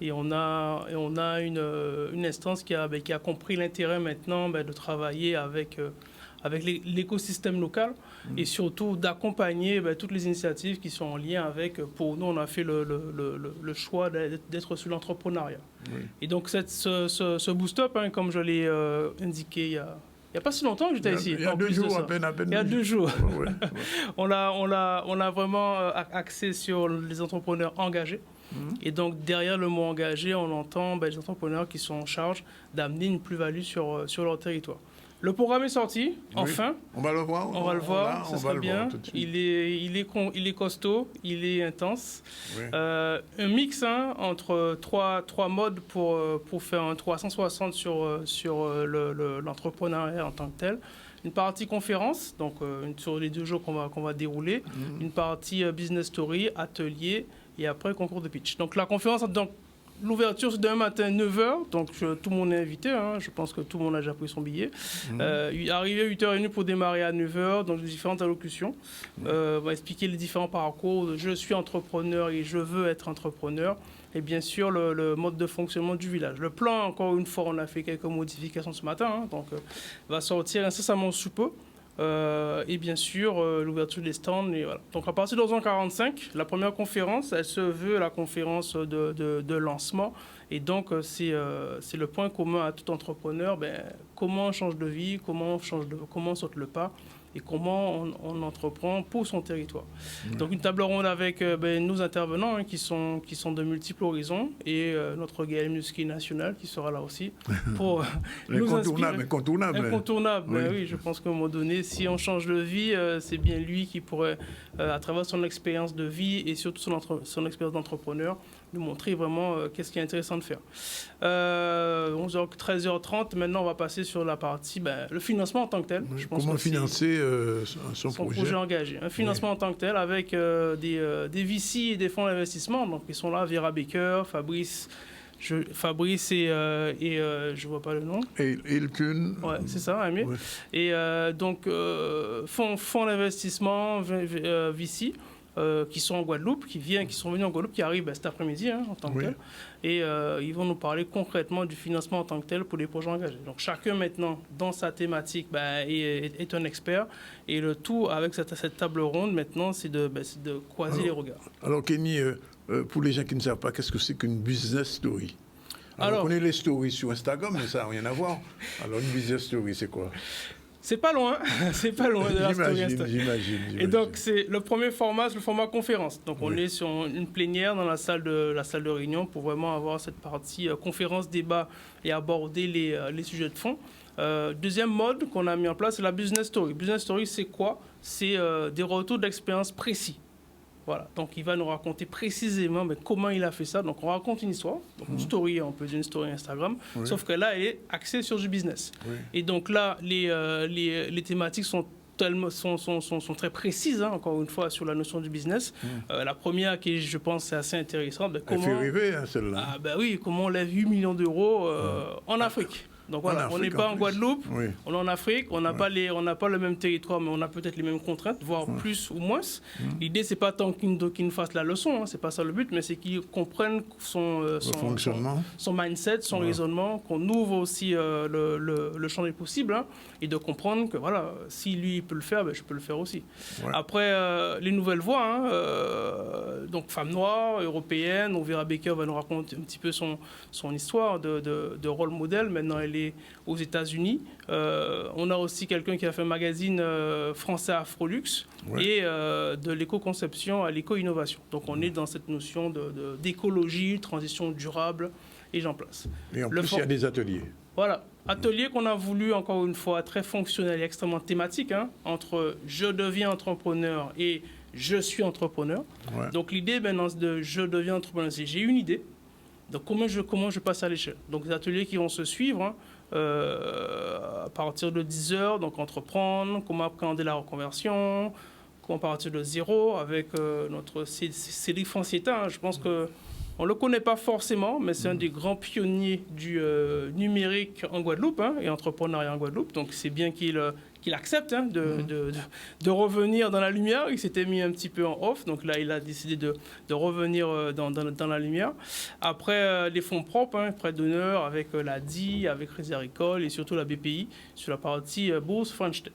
et on a une instance qui a compris l'intérêt maintenant de travailler avec l'écosystème local et surtout d'accompagner toutes les initiatives qui sont en lien avec, pour nous, on a fait le choix d'être sur l'entrepreneuriat. Oui. Et donc, ce boost-up, hein, comme je l'ai indiqué il n'y a pas si longtemps que j'étais ici. Il y a 2 jours, à peine. Il y a 2 jours. Ouais. on a vraiment axé sur les entrepreneurs engagés. Et donc, derrière le mot engagé, on entend les entrepreneurs qui sont en charge d'amener une plus-value sur leur territoire. Le programme est sorti, enfin. On va le voir. On va le voir, ce serait bien. Il est costaud, il est intense. Oui. Un mix entre trois modes pour faire un 360 sur l'entrepreneuriat en tant que tel. Une partie conférence, donc sur les 2 jours qu'on va dérouler. Une partie business story, atelier et après concours de pitch. Donc la conférence, donc l'ouverture c'est demain matin 9h, donc tout le monde est invité, hein, je pense que tout le monde a déjà pris son billet. Arrivé à 8h30 pour démarrer à 9h, donc différentes allocutions. On va expliquer les différents parcours, je suis entrepreneur et je veux être entrepreneur. Et bien sûr, le mode de fonctionnement du village. Le plan, encore une fois, on a fait quelques modifications ce matin, hein, donc va sortir incessamment sous peu. Et bien sûr, l'ouverture des stands. Et voilà. Donc à partir de 11h45, la première conférence, elle se veut la conférence de lancement. Et donc, c'est le point commun à tout entrepreneur. Comment on change de vie, comment on saute le pas et comment on entreprend pour son territoire. Donc une table ronde avec nos intervenants hein, qui sont de multiples horizons et notre Gaël Musky national qui sera là aussi pour nous inspirer. Incontournable. Oui. Oui, je pense qu'à un moment donné, si on change de vie, c'est bien lui qui pourrait, à travers son expérience de vie et surtout son expérience d'entrepreneur, nous montrer vraiment qu'est-ce qui est intéressant de faire. 13h30, maintenant on va passer sur la partie, le financement en tant que tel. Je pense comment financer son projet engagé. Un financement en tant que tel avec des VC et des fonds d'investissement. Donc ils sont là, Vera Baker, Fabrice et je vois pas le nom. Et Hilton. Ouais, c'est ça, Amir. Ouais. Et donc fonds d'investissement, VC. Qui sont en Guadeloupe, qui sont venus en Guadeloupe, qui arrivent cet après-midi hein, en tant que tel. Et ils vont nous parler concrètement du financement en tant que tel pour les projets engagés. Donc chacun maintenant, dans sa thématique, est un expert. Et le tout, avec cette table ronde, maintenant, c'est de croiser les regards. Alors Kenny, pour les gens qui ne savent pas, qu'est-ce que c'est qu'une business story ? Alors, on connaît les stories sur Instagram, mais ça n'a rien à voir. Alors une business story, c'est quoi ? C'est pas loin de la story Insta. J'imagine. Et donc, c'est le premier format, c'est le format conférence. Donc, on est sur une plénière dans la salle de réunion pour vraiment avoir cette partie conférence, débat et aborder les sujets de fond. Deuxième mode qu'on a mis en place, c'est la business story. Business story, c'est quoi ? C'est des retours d'expérience précis. Voilà, donc il va nous raconter précisément comment il a fait ça. Donc on raconte une histoire, donc une story, on peut dire une story Instagram, sauf que là, elle est axée sur du business. Et donc là, les thématiques sont très précises, hein, encore une fois, sur la notion du business. La première, qui je pense est assez intéressante, elle fait rêver, hein, celle-là. Oui, comment on lève 8 millions d'euros en Afrique. Donc voilà, on n'est pas en Guadeloupe, on est en Afrique, on n'a pas le même territoire, mais on a peut-être les mêmes contraintes, voire plus ou moins. L'idée, c'est pas tant qu'ils nous fassent la leçon, hein, c'est pas ça le but, mais c'est qu'ils comprennent son mindset, son raisonnement, qu'on ouvre aussi le champ des possibles, hein, et de comprendre que voilà, si lui il peut le faire, je peux le faire aussi. Après, les nouvelles voies, hein, donc femme noire, européenne, on verra Baker va nous raconter un petit peu son histoire de rôle modèle. Maintenant, elle est aux États-Unis. On a aussi quelqu'un qui a fait un magazine français Afrolux et de l'éco-conception à l'éco-innovation. Donc on est dans cette notion d'écologie, transition durable et j'en place. Et en plus, il y a des ateliers. Voilà. Atelier qu'on a voulu, encore une fois, très fonctionnel et extrêmement thématique, hein, entre je deviens entrepreneur et je suis entrepreneur. Donc l'idée maintenant de je deviens entrepreneur, c'est j'ai une idée. Donc comment je passe à l'échelle. Donc des ateliers qui vont se suivre hein, à partir de 10h, donc entreprendre, comment appréhender la reconversion, comment partir de zéro avec notre Cédric Francietta. Hein, je pense que on ne le connaît pas forcément, mais c'est un des grands pionniers du numérique en Guadeloupe hein, et entrepreneuriat en Guadeloupe. Donc c'est bien qu'il accepte hein, de revenir dans la lumière. Il s'était mis un petit peu en off, donc là il a décidé de revenir dans la lumière. Après les fonds propres, hein, prêt d'honneur avec la DI, avec Crédit Agricole et surtout la BPI sur la partie bourse French Tech.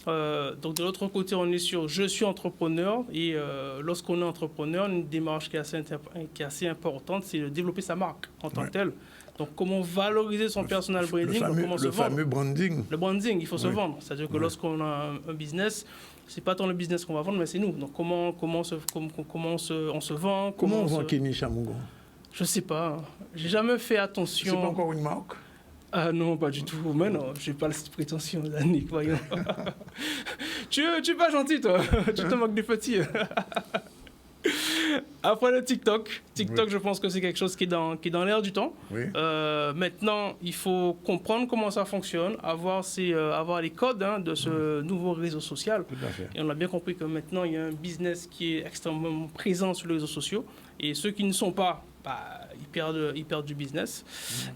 Donc de l'autre côté, on est sur je suis entrepreneur et lorsqu'on est entrepreneur, une démarche qui est assez importante, c'est de développer sa marque en tant que telle. Donc comment valoriser son personal branding, comment se vendre. Le fameux branding. Le branding, il faut se vendre. C'est-à-dire que lorsqu'on a un business, c'est pas tant le business qu'on va vendre, mais c'est nous. Donc comment on se vend. Comment on vend Kenny Chamougon? Je sais pas. J'ai jamais fait attention. C'est pas encore une marque? Ah non, pas du tout. Mais non, je n'ai pas cette prétention, Danick, voyons. tu es pas gentil, toi. Tu te moques des petits. Après le TikTok, je pense que c'est quelque chose qui est dans l'air du temps. Oui. Maintenant, il faut comprendre comment ça fonctionne, avoir les codes de ce nouveau réseau social. Tout à fait. Et on a bien compris que maintenant, il y a un business qui est extrêmement présent sur les réseaux sociaux. Et ceux qui ne sont pas, ils perdent du business.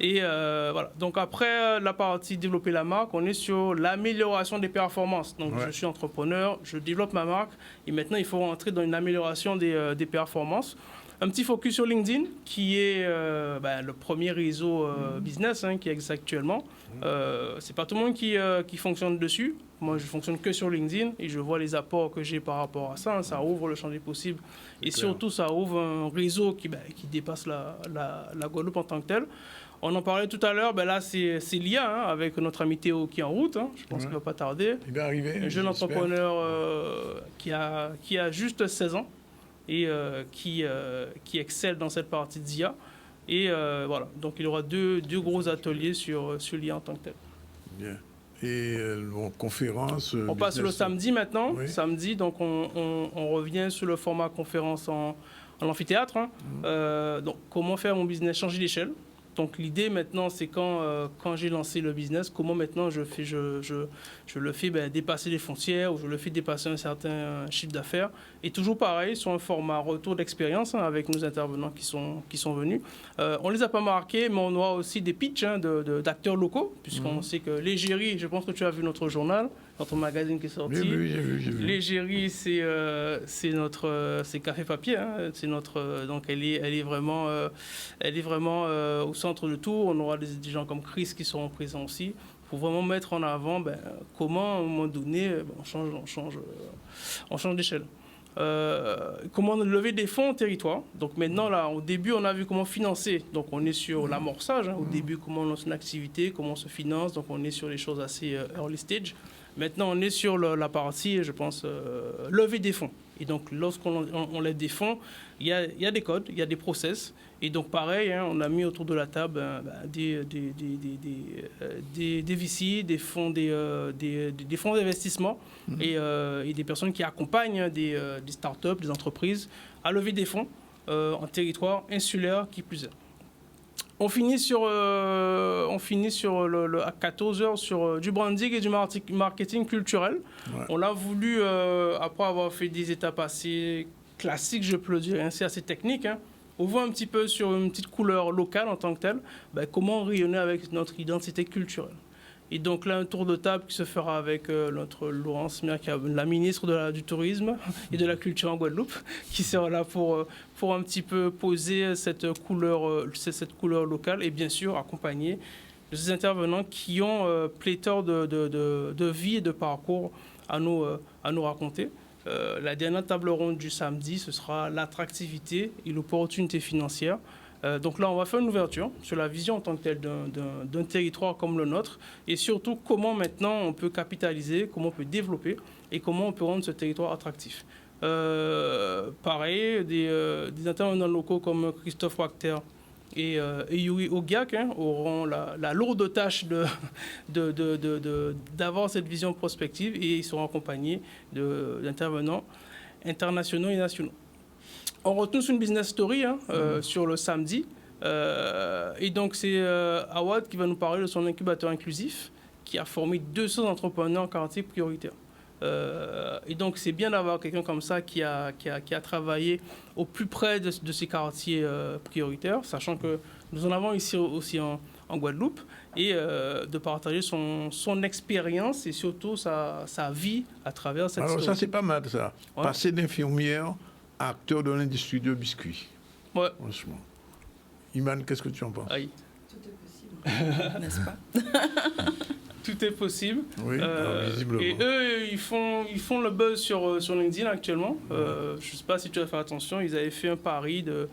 Et voilà. Donc après la partie développer la marque, on est sur l'amélioration des performances. Donc je suis entrepreneur, je développe ma marque et maintenant il faut rentrer dans une amélioration des performances. Un petit focus sur LinkedIn, qui est le premier réseau business qui existe actuellement. C'est pas tout le monde qui fonctionne dessus. Moi, je fonctionne que sur LinkedIn et je vois les apports que j'ai par rapport à ça. Ça ouvre le champ des possibles et surtout, ça ouvre un réseau qui dépasse la Guadeloupe en tant que tel. On en parlait tout à l'heure, là, c'est l'IA avec notre ami Théo qui est en route. Je pense qu'il ne va pas tarder. Il va arriver. Un jeune entrepreneur qui a juste 16 ans et qui excelle dans cette partie d'IA. Et voilà, donc il y aura deux gros ateliers sur l'IA en tant que tel. Bien. Et conférence. On passe le samedi maintenant. Oui. Samedi, donc on revient sur le format conférence en amphithéâtre. Donc comment faire mon business changer d'échelle. Donc l'idée maintenant, c'est quand j'ai lancé le business, comment maintenant je le fais dépasser les frontières ou je le fais dépasser un certain chiffre d'affaires. Et toujours pareil, sur un format retour d'expérience avec nos intervenants qui sont venus. On ne les a pas marqués, mais on aura aussi des pitchs d'acteurs locaux, puisqu'on sait que l'égérie, je pense que tu as vu notre journal, notre magazine qui est sorti. Oui, j'ai vu. L'égérie, c'est Café Papier. C'est notre, donc elle est vraiment au centre de tout. On aura des gens comme Chris qui seront présents aussi. Il faut vraiment mettre en avant comment, à un moment donné, on change d'échelle. Comment lever des fonds au territoire. Donc maintenant, là, au début, on a vu comment financer. Donc on est sur l'amorçage. Au début, comment on lance une activité, comment on se finance. Donc on est sur les choses assez early stage. Maintenant, on est sur la partie, je pense, lever des fonds. Et donc, lorsqu'on lève des fonds, il y a des codes, il y a des process. Et donc, pareil, on a mis autour de la table des VC, des fonds d'investissement et des personnes qui accompagnent des startups, des entreprises à lever des fonds en territoire insulaire qui plus est. On finit à 14h sur du branding et du marketing culturel. Ouais. On l'a voulu, après avoir fait des étapes assez classiques, je peux le dire, c'est assez technique. On voit un petit peu sur une petite couleur locale en tant que telle, comment rayonner avec notre identité culturelle. Et donc là, un tour de table qui se fera avec notre Laurence Mercable, la ministre du Tourisme et de la Culture en Guadeloupe, qui sera là pour un petit peu poser cette couleur locale et bien sûr accompagner ces intervenants qui ont pléthore de vie et de parcours à nous raconter. La dernière table ronde du samedi, ce sera l'attractivité et l'opportunité financière. Donc là, on va faire une ouverture sur la vision en tant que telle d'un territoire comme le nôtre et surtout comment maintenant on peut capitaliser, comment on peut développer et comment on peut rendre ce territoire attractif. Pareil, des intervenants locaux comme Christophe Wachter et Yuri Ogiak auront la lourde tâche d'avoir cette vision prospective et ils seront accompagnés d'intervenants internationaux et nationaux. On retourne sur une business story sur le samedi. Et donc, c'est Awad qui va nous parler de son incubateur inclusif qui a formé 200 entrepreneurs en quartier prioritaire. Et donc, c'est bien d'avoir quelqu'un comme ça qui a travaillé au plus près de ces quartiers prioritaires, sachant que nous en avons ici aussi en Guadeloupe, et de partager son expérience et surtout sa vie à travers cette story. Alors ça, c'est pas mal, ça. Ouais. Passer d'infirmière à acteur de l'industrie de biscuits. Ouais. Franchement. Iman, qu'est-ce que tu en penses? Tout est possible, n'est-ce pas? Tout est possible. Oui, visiblement. Et eux, ils font le buzz sur LinkedIn actuellement. Je ne sais pas si tu as fait attention, ils avaient fait un pari de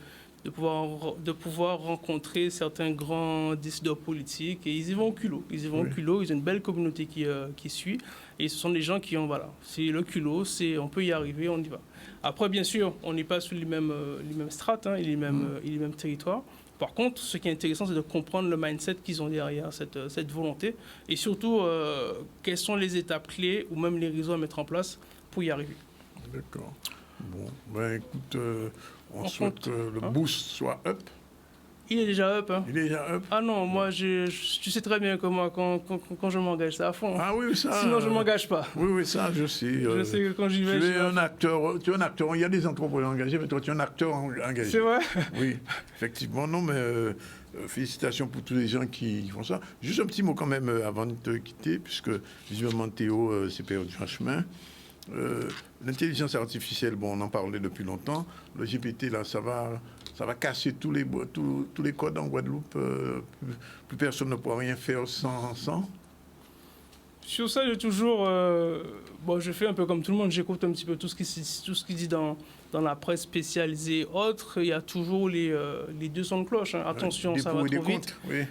pouvoir rencontrer certains grands décideurs politiques et ils y vont au culot. Ils ont une belle communauté qui suit et ce sont des gens qui ont, c'est le culot, on peut y arriver, on y va. Après, bien sûr, on n'est pas sur les mêmes strates et les mêmes territoires. Par contre, ce qui est intéressant, c'est de comprendre le mindset qu'ils ont derrière cette volonté et surtout, quelles sont les étapes clés ou même les réseaux à mettre en place pour y arriver. D'accord. Bon, écoute, On souhaite que le boost soit up. Il est déjà up. Hein. Il est déjà up. Ah non, moi, tu sais très bien que moi, quand je m'engage, c'est à fond. Ah oui, ça. Sinon, je ne m'engage pas. Oui, ça, je sais. Je sais que quand j'y vais. Tu es un acteur. Il y a des entrepreneurs engagés, mais toi, tu es un acteur engagé. C'est vrai. Oui, effectivement. Non, mais félicitations pour tous les gens qui font ça. Juste un petit mot quand même avant de te quitter, puisque visiblement Théo s'est perdu en chemin. L'intelligence artificielle, bon, on en parlait depuis longtemps. Le GPT, là, ça va casser tous les codes en Guadeloupe. Plus personne ne pourra rien faire sans. Sur ça, j'ai toujours... je fais un peu comme tout le monde. J'écoute un petit peu tout ce qui dit dans la presse spécialisée autre. Il y a toujours les deux sons de cloche. Hein. Attention, ça va trop vite. Oui.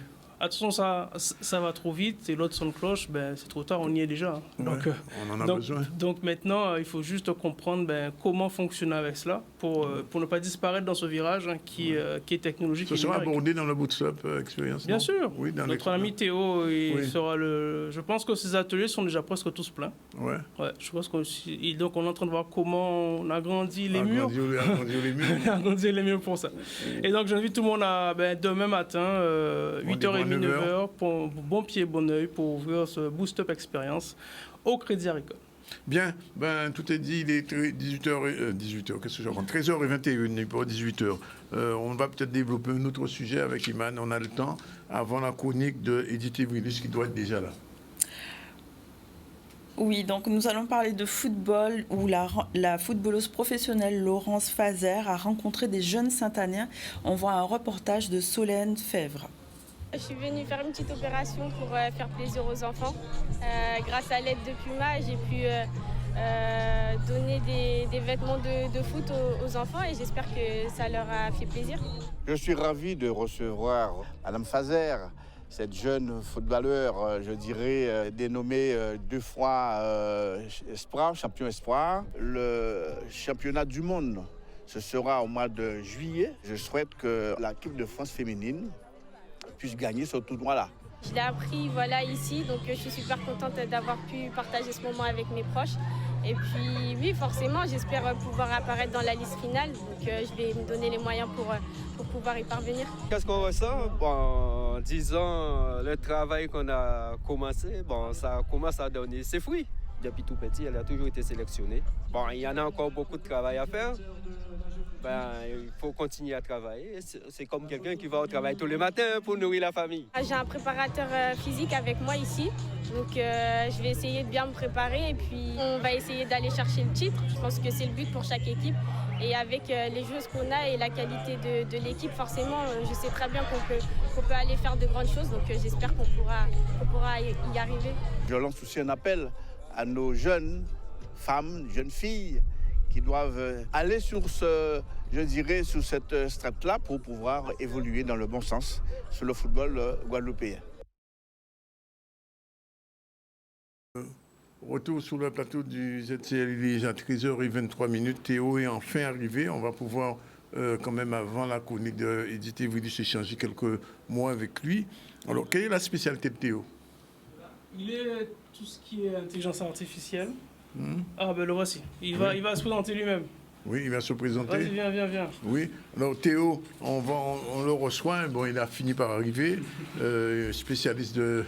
Attention, ça va trop vite. Et l'autre son de cloche, c'est trop tard, on y est déjà. Donc, on en a besoin. Donc maintenant, il faut juste comprendre comment fonctionner avec cela pour ne pas disparaître dans ce virage qui est technologique. Ce sera abordé dans le Bootstrap Experience. Bien sûr. Oui, notre ami Théo sera Je pense que ces ateliers sont déjà presque tous pleins. Ouais. Je pense donc on est en train de voir comment on agrandit les murs. Agrandir les murs pour ça. Et donc j'invite tout le monde à demain matin, 8h30. 9h, pour bon pied, bon oeil, pour ouvrir ce Boost Up Experience au Crédit Agricole. Bien, tout est dit, il est 18h, qu'est-ce que je raconte 13h21, et pas 18h. On va peut-être développer un autre sujet avec Iman, on a le temps, avant la chronique de Edith Evrilus qui doit être déjà là. Oui, donc nous allons parler de football où la footballeuse professionnelle Laurence Fazer a rencontré des jeunes Saint-Aniens. On voit un reportage de Solène Fèvre. Je suis venue faire une petite opération pour faire plaisir aux enfants. Grâce à l'aide de Puma, j'ai pu donner des vêtements de foot aux enfants et j'espère que ça leur a fait plaisir. Je suis ravi de recevoir Madame Fazer, cette jeune footballeur, je dirais, dénommée 2 fois Espoir, champion Espoir. Le championnat du monde, ce sera au mois de juillet. Je souhaite que l'équipe de France féminine puisse gagner ce tournoi-là. Je l'ai appris ici, donc je suis super contente d'avoir pu partager ce moment avec mes proches. Et puis oui, forcément, j'espère pouvoir apparaître dans la liste finale. Donc je vais me donner les moyens pour pouvoir y parvenir. Qu'est-ce qu'on ressent? En 10 ans, le travail qu'on a commencé, ça commence à donner ses fruits. Depuis tout petit, elle a toujours été sélectionnée. Il y en a encore beaucoup de travail à faire. Il faut continuer à travailler. C'est comme quelqu'un qui va au travail tous les matins pour nourrir la famille. J'ai un préparateur physique avec moi ici. Donc je vais essayer de bien me préparer et puis on va essayer d'aller chercher le titre. Je pense que c'est le but pour chaque équipe. Et avec les joueuses qu'on a et la qualité de l'équipe, forcément, je sais très bien qu'on peut aller faire de grandes choses. Donc j'espère qu'on pourra y arriver. Je lance aussi un appel à nos jeunes femmes, jeunes filles, qui doivent aller sur cette strate-là pour pouvoir évoluer dans le bon sens sur le football guadeloupéen. Retour sur le plateau du ZCL, il est déjà 13h23. Théo est enfin arrivé. On va pouvoir, quand même, avant la chronique d'Edith Evrilus, échanger quelques mots avec lui. Alors, quelle est la spécialité de Théo? Il est tout ce qui est intelligence artificielle. Le voici. Il va se présenter lui-même. Oui, il va se présenter. Vas-y, viens. Oui. Alors Théo, on le reçoit. Il a fini par arriver, spécialiste de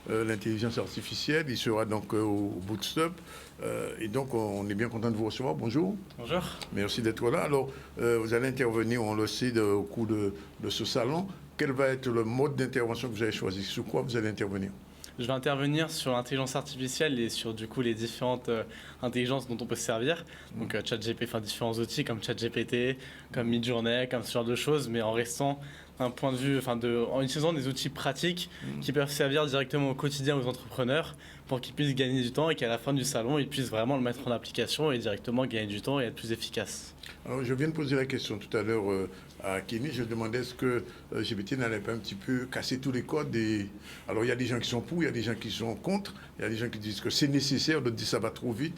l'intelligence artificielle. Il sera donc au Bootstrap. Et donc, on est bien content de vous recevoir. Bonjour. Bonjour. Merci d'être là. Alors, vous allez intervenir, on le sait, au cours de ce salon. Quel va être le mode d'intervention que vous avez choisi? Sur quoi vous allez intervenir? Je vais intervenir sur l'intelligence artificielle et sur du coup les différentes intelligences dont on peut se servir. Donc ChatGPT, différents outils comme ChatGPT, comme Midjourney, comme ce genre de choses, mais en restant d'un point de vue, en utilisant des outils pratiques qui peuvent servir directement au quotidien aux entrepreneurs pour qu'ils puissent gagner du temps et qu'à la fin du salon, ils puissent vraiment le mettre en application et directement gagner du temps et être plus efficaces. Alors, je viens de poser la question tout à l'heure à Kenny. Je demandais est-ce que GPT n'allait pas un petit peu casser tous les codes. Alors, il y a des gens qui sont pour, il y a des gens qui sont contre, il y a des gens qui disent que c'est nécessaire, d'autres disent que ça va trop vite.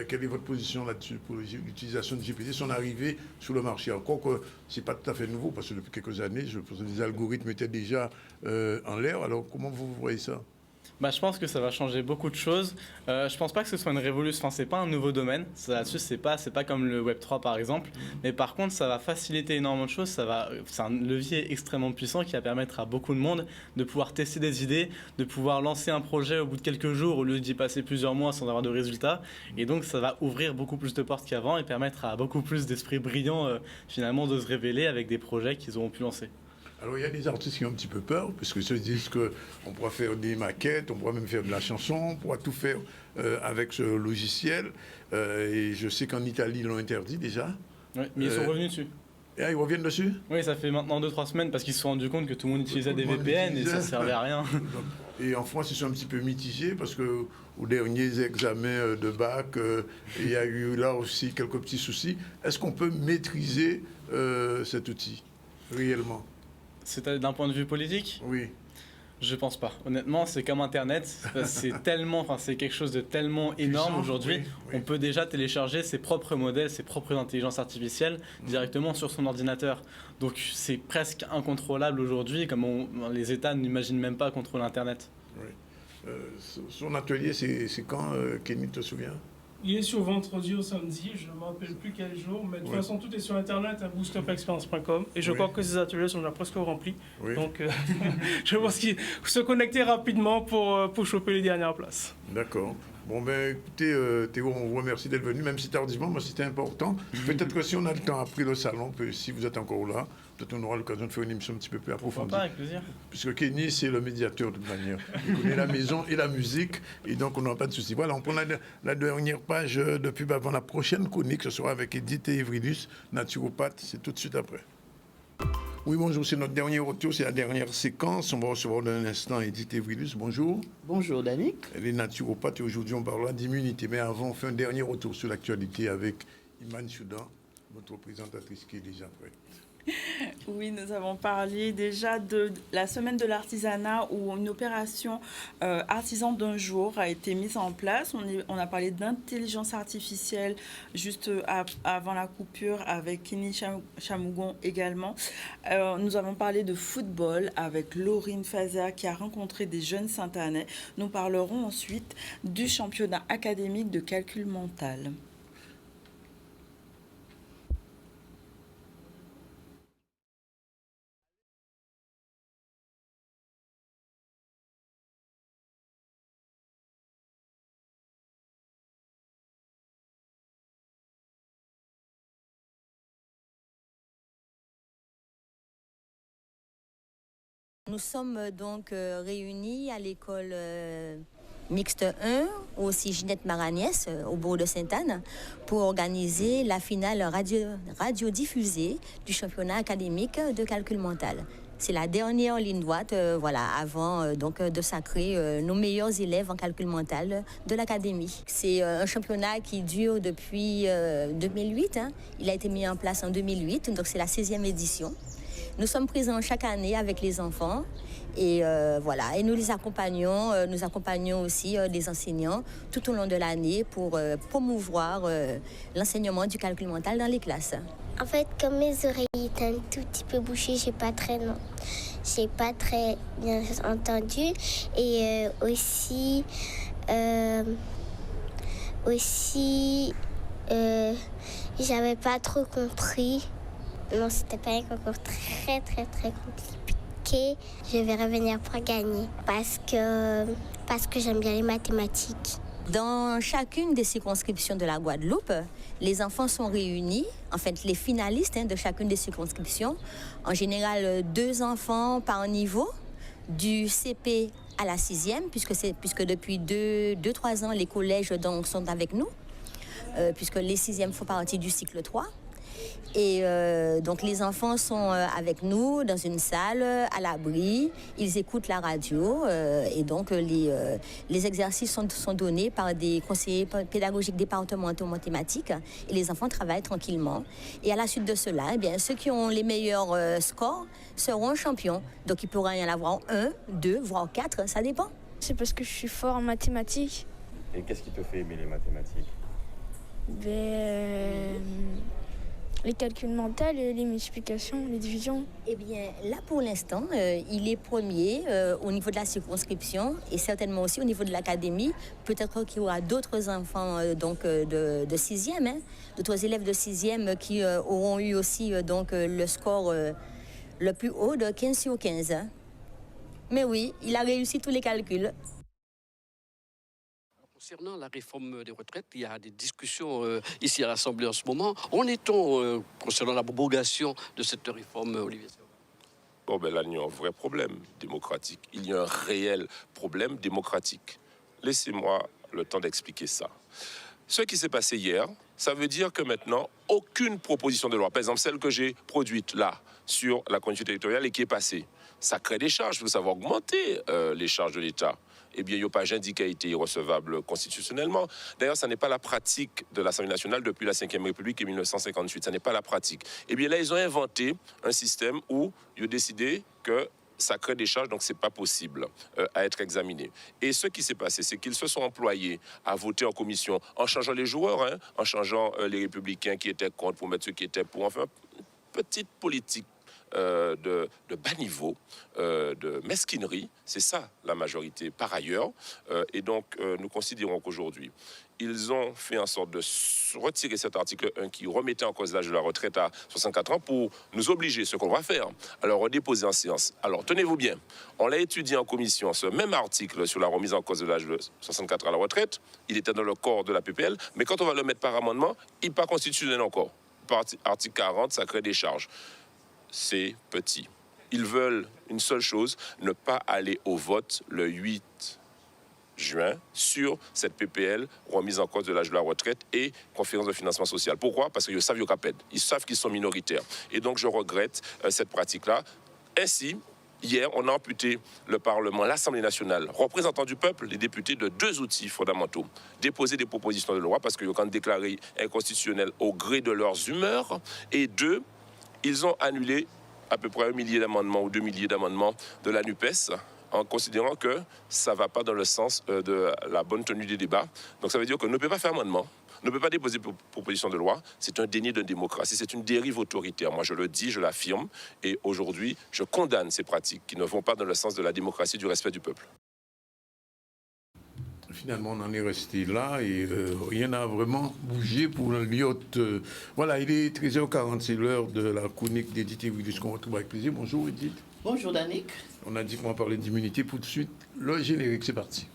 Quelle est votre position là-dessus pour l'utilisation de GPT, son arrivée sur le marché? Encore que ce n'est pas tout à fait nouveau, parce que depuis quelques années, je pense que les algorithmes étaient déjà en l'air. Alors, comment vous voyez ça? Je pense que ça va changer beaucoup de choses. Je pense pas que ce soit une révolution. Enfin, c'est pas un nouveau domaine. Là-dessus, c'est pas comme le Web 3 par exemple. Mais par contre, ça va faciliter énormément de choses. C'est un levier extrêmement puissant qui va permettre à beaucoup de monde de pouvoir tester des idées, de pouvoir lancer un projet au bout de quelques jours au lieu d'y passer plusieurs mois sans avoir de résultats. Et donc, ça va ouvrir beaucoup plus de portes qu'avant et permettre à beaucoup plus d'esprits brillants finalement de se révéler avec des projets qu'ils auront pu lancer. Alors, il y a des artistes qui ont un petit peu peur, parce qu'ils se disent qu'on pourra faire des maquettes, on pourra même faire de la chanson, on pourra tout faire avec ce logiciel. Et je sais qu'en Italie, ils l'ont interdit déjà. Oui, mais ils sont revenus dessus. Et ils reviennent dessus? Oui, ça fait maintenant 2-3 semaines, parce qu'ils se sont rendus compte que tout le monde utilisait des VPN et ça ne servait à rien. Et en France, ils sont un petit peu mitigés, parce qu'aux derniers examens de bac, il y a eu là aussi quelques petits soucis. Est-ce qu'on peut maîtriser cet outil, réellement? C'est d'un point de vue politique? Oui. Je pense pas. Honnêtement, c'est comme Internet. C'est quelque chose de tellement énorme aujourd'hui. Oui. On peut déjà télécharger ses propres modèles, ses propres intelligences artificielles directement sur son ordinateur. Donc c'est presque incontrôlable aujourd'hui, comme les États n'imaginent même pas contrôler Internet. Oui. Son atelier, c'est quand, Kenny, te souviens? Il est sur vendredi au samedi, je ne me rappelle plus quel jour, mais de toute façon, tout est sur Internet à boostupexperience.com. Et je crois que ces ateliers sont déjà presque remplis. Oui. Donc, je pense qu'il faut se connecter rapidement pour choper les dernières places. D'accord. Bon, écoutez, Théo, on vous remercie d'être venu, même si tardivement, mais c'était important. Peut-être que si on a le temps après le salon, si vous êtes encore là, peut-être on aura l'occasion de faire une émission un petit peu plus approfondie. Pas, avec plaisir. Puisque Kenny, c'est le médiateur de toute manière. Il connaît la maison et la musique, et donc on n'aura pas de souci. Voilà, on prend la dernière page de pub avant la prochaine chronique. Ce sera avec Edith Evridus, naturopathe. C'est tout de suite après. Oui, bonjour, c'est notre dernier retour, c'est la dernière séquence. On va recevoir dans un instant Edith Evridus. Bonjour. Bonjour, Danick. Elle est naturopathe et aujourd'hui, on parlera d'immunité. Mais avant, on fait un dernier retour sur l'actualité avec Iman Choudan, notre présentatrice qui est déjà prête. Oui, nous avons parlé déjà de la semaine de l'artisanat où une opération artisan d'un jour a été mise en place. On a parlé d'intelligence artificielle juste avant la coupure avec Kenny Chamougon également. Nous avons parlé de football avec Laurine Fazer qui a rencontré des jeunes Saint-Anais. Nous parlerons ensuite du championnat académique de calcul mental. Nous sommes donc réunis à l'école mixte 1, aussi Ginette Maragnès, au bourg de Sainte-Anne, pour organiser la finale radiodiffusée du championnat académique de calcul mental. C'est la dernière ligne droite avant de sacrer nos meilleurs élèves en calcul mental de l'académie. C'est un championnat qui dure depuis 2008. Il a été mis en place en 2008, donc c'est la 16e édition. Nous sommes présents chaque année avec les enfants et et nous les accompagnons. Nous accompagnons aussi les enseignants tout au long de l'année pour promouvoir l'enseignement du calcul mental dans les classes. En fait, comme mes oreilles étaient un tout petit peu bouchées, j'ai pas très bien entendu. Et aussi, j'avais pas trop compris. Non, c'était pas un concours très compliqué. Je vais revenir pour gagner parce que j'aime bien les mathématiques. Dans chacune des circonscriptions de la Guadeloupe, les enfants sont réunis, en fait les finalistes de chacune des circonscriptions. En général, 2 enfants par niveau, du CP à la 6e, puisque depuis 2-3 ans, les collèges sont avec nous, puisque les 6e font partie du cycle 3. Et donc les enfants sont avec nous dans une salle à l'abri, ils écoutent la radio et donc les exercices sont donnés par des conseillers pédagogiques départementaux mathématiques et les enfants travaillent tranquillement. Et à la suite de cela, ceux qui ont les meilleurs scores seront champions. Donc il pourra y en avoir 1, 2, voire 4, ça dépend. C'est parce que je suis fort en mathématiques. Et qu'est-ce qui te fait aimer les mathématiques ? les calculs mentaux, les multiplications, les divisions. Eh bien, là pour l'instant, il est premier au niveau de la circonscription et certainement aussi au niveau de l'académie. Peut-être qu'il y aura d'autres enfants de 6e, d'autres élèves de 6e qui auront eu aussi le score le plus haut de 15 sur 15. Mais oui, il a réussi tous les calculs. Concernant la réforme des retraites, il y a des discussions ici à l'Assemblée en ce moment. En est-on concernant la prorogation de cette réforme, Olivier? Bon, ben là, il y a un vrai problème démocratique. Il y a un réel problème démocratique. Laissez-moi le temps d'expliquer ça. Ce qui s'est passé hier, ça veut dire que maintenant, aucune proposition de loi, par exemple celle que j'ai produite là, sur la continuité territoriale et qui est passée, ça crée des charges. Vous savez, augmenter les charges de l'État. Eh bien, il n'y a pas dit qu'elle a été irrecevable constitutionnellement. D'ailleurs, ça n'est pas la pratique de l'Assemblée nationale depuis la Ve République en 1958. Ça n'est pas la pratique. Eh bien, là, ils ont inventé un système où ils ont décidé que ça crée des charges, donc ce n'est pas possible à être examiné. Et ce qui s'est passé, c'est qu'ils se sont employés à voter en commission en changeant les joueurs, en changeant les républicains qui étaient contre pour mettre ceux qui étaient pour. Enfin, une petite politique de bas niveau, de mesquinerie, c'est ça la majorité par ailleurs. Et donc, nous considérons qu'aujourd'hui, ils ont fait en sorte de retirer cet article 1 qui remettait en cause l'âge de la retraite à 64 ans pour nous obliger, ce qu'on va faire, à le redéposer en séance. Alors, tenez-vous bien, on l'a étudié en commission, ce même article sur la remise en cause de l'âge de 64 ans à la retraite, il était dans le corps de la PPL, mais quand on va le mettre par amendement, il n'est pas constitutionnel encore. Par article 40, ça crée des charges. C'est petit. Ils veulent une seule chose, ne pas aller au vote le 8 juin sur cette PPL, remise en cause de l'âge de la retraite et conférence de financement social. Pourquoi? Parce qu'ils savent qu'ils capèdent. Ils savent qu'ils sont minoritaires. Et donc, je regrette cette pratique-là. Ainsi, hier, on a amputé le Parlement, l'Assemblée nationale, représentant du peuple, les députés de 2 outils fondamentaux. Déposer des propositions de loi, parce qu'ils ont déclaré inconstitutionnelles au gré de leurs humeurs. Et 2, ils ont annulé à peu près 1 millier d'amendements ou 2 milliers d'amendements de la NUPES en considérant que ça ne va pas dans le sens de la bonne tenue des débats. Donc ça veut dire qu'on ne peut pas faire amendement, ne peut pas déposer proposition de loi. C'est un déni de démocratie, c'est une dérive autoritaire. Moi je le dis, je l'affirme. Et aujourd'hui, je condamne ces pratiques qui ne vont pas dans le sens de la démocratie, du respect du peuple. Finalement, on en est resté là et rien n'a vraiment bougé pour l'IOT. Voilà, il est 13h40, c'est l'heure de la chronique d'Edith Evridis qu'on retrouve avec plaisir. Bonjour Edith. Bonjour Danick. On a dit qu'on va parler d'immunité. Pour tout de suite, le générique, c'est parti.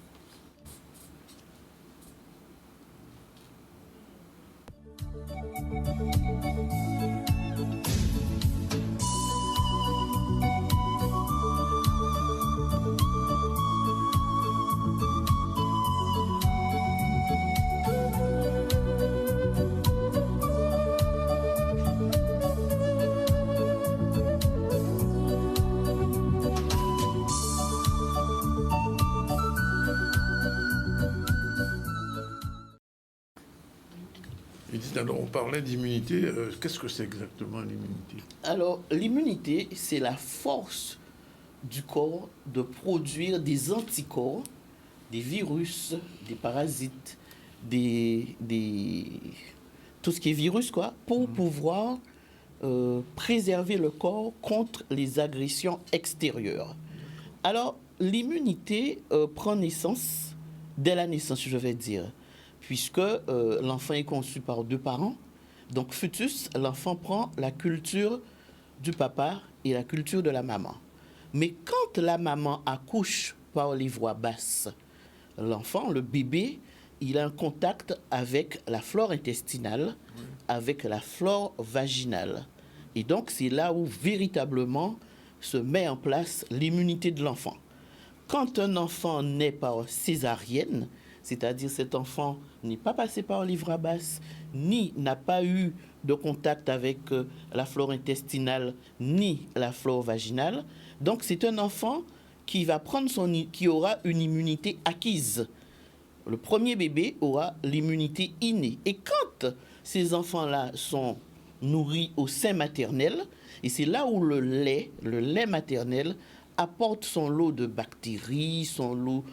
Alors, on parlait d'immunité. Qu'est-ce que c'est exactement l'immunité? Alors, l'immunité, c'est la force du corps de produire des anticorps, des virus, des parasites, tout ce qui est virus, quoi, pour pouvoir préserver le corps contre les agressions extérieures. Alors, l'immunité prend naissance dès la naissance, je vais dire, puisque l'enfant est conçu par 2 parents. Donc, fœtus, l'enfant prend la culture du papa et la culture de la maman. Mais quand la maman accouche par les voies basses, l'enfant, le bébé, il a un contact avec la flore intestinale, avec la flore vaginale. Et donc, c'est là où véritablement se met en place l'immunité de l'enfant. Quand un enfant naît par césarienne, c'est-à-dire cet enfant n'est pas passé par les voies basses, ni n'a pas eu de contact avec la flore intestinale, ni la flore vaginale. Donc c'est un enfant qui aura une immunité acquise. Le premier bébé aura l'immunité innée. Et quand ces enfants-là sont nourris au sein maternel, et c'est là où le lait maternel apporte son lot de bactéries, son lot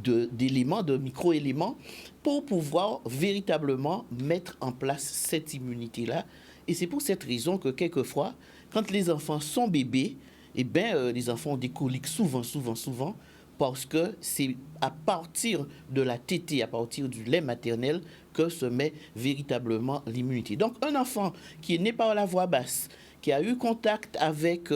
d'éléments, de micro-éléments, pour pouvoir véritablement mettre en place cette immunité-là. Et c'est pour cette raison que quelquefois, quand les enfants sont bébés, eh bien, les enfants ont des coliques souvent, parce que c'est à partir de la tétée, à partir du lait maternel, que se met véritablement l'immunité. Donc, un enfant qui est né par la voie basse, qui a eu contact avec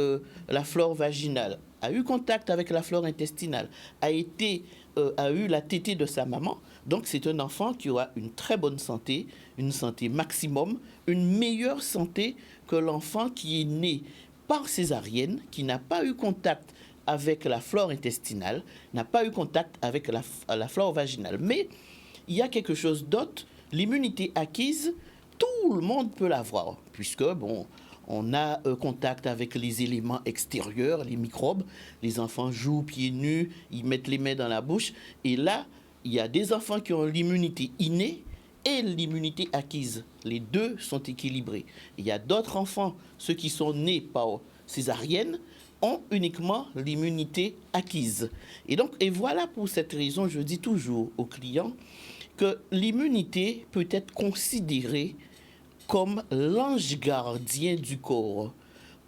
la flore vaginale, a eu contact avec la flore intestinale, a eu la tétée de sa maman, donc c'est un enfant qui aura une très bonne santé, une santé maximum, une meilleure santé que l'enfant qui est né par césarienne, qui n'a pas eu contact avec la flore intestinale, n'a pas eu contact avec la flore vaginale. Mais il y a quelque chose d'autre, l'immunité acquise, tout le monde peut l'avoir, puisque, bon, on a contact avec les éléments extérieurs, les microbes, les enfants jouent pieds nus, ils mettent les mains dans la bouche, et là, il y a des enfants qui ont l'immunité innée et l'immunité acquise. Les deux sont équilibrés. Il y a d'autres enfants, ceux qui sont nés par césarienne, ont uniquement l'immunité acquise. Et voilà pour cette raison, je dis toujours aux clients que l'immunité peut être considérée comme l'ange gardien du corps,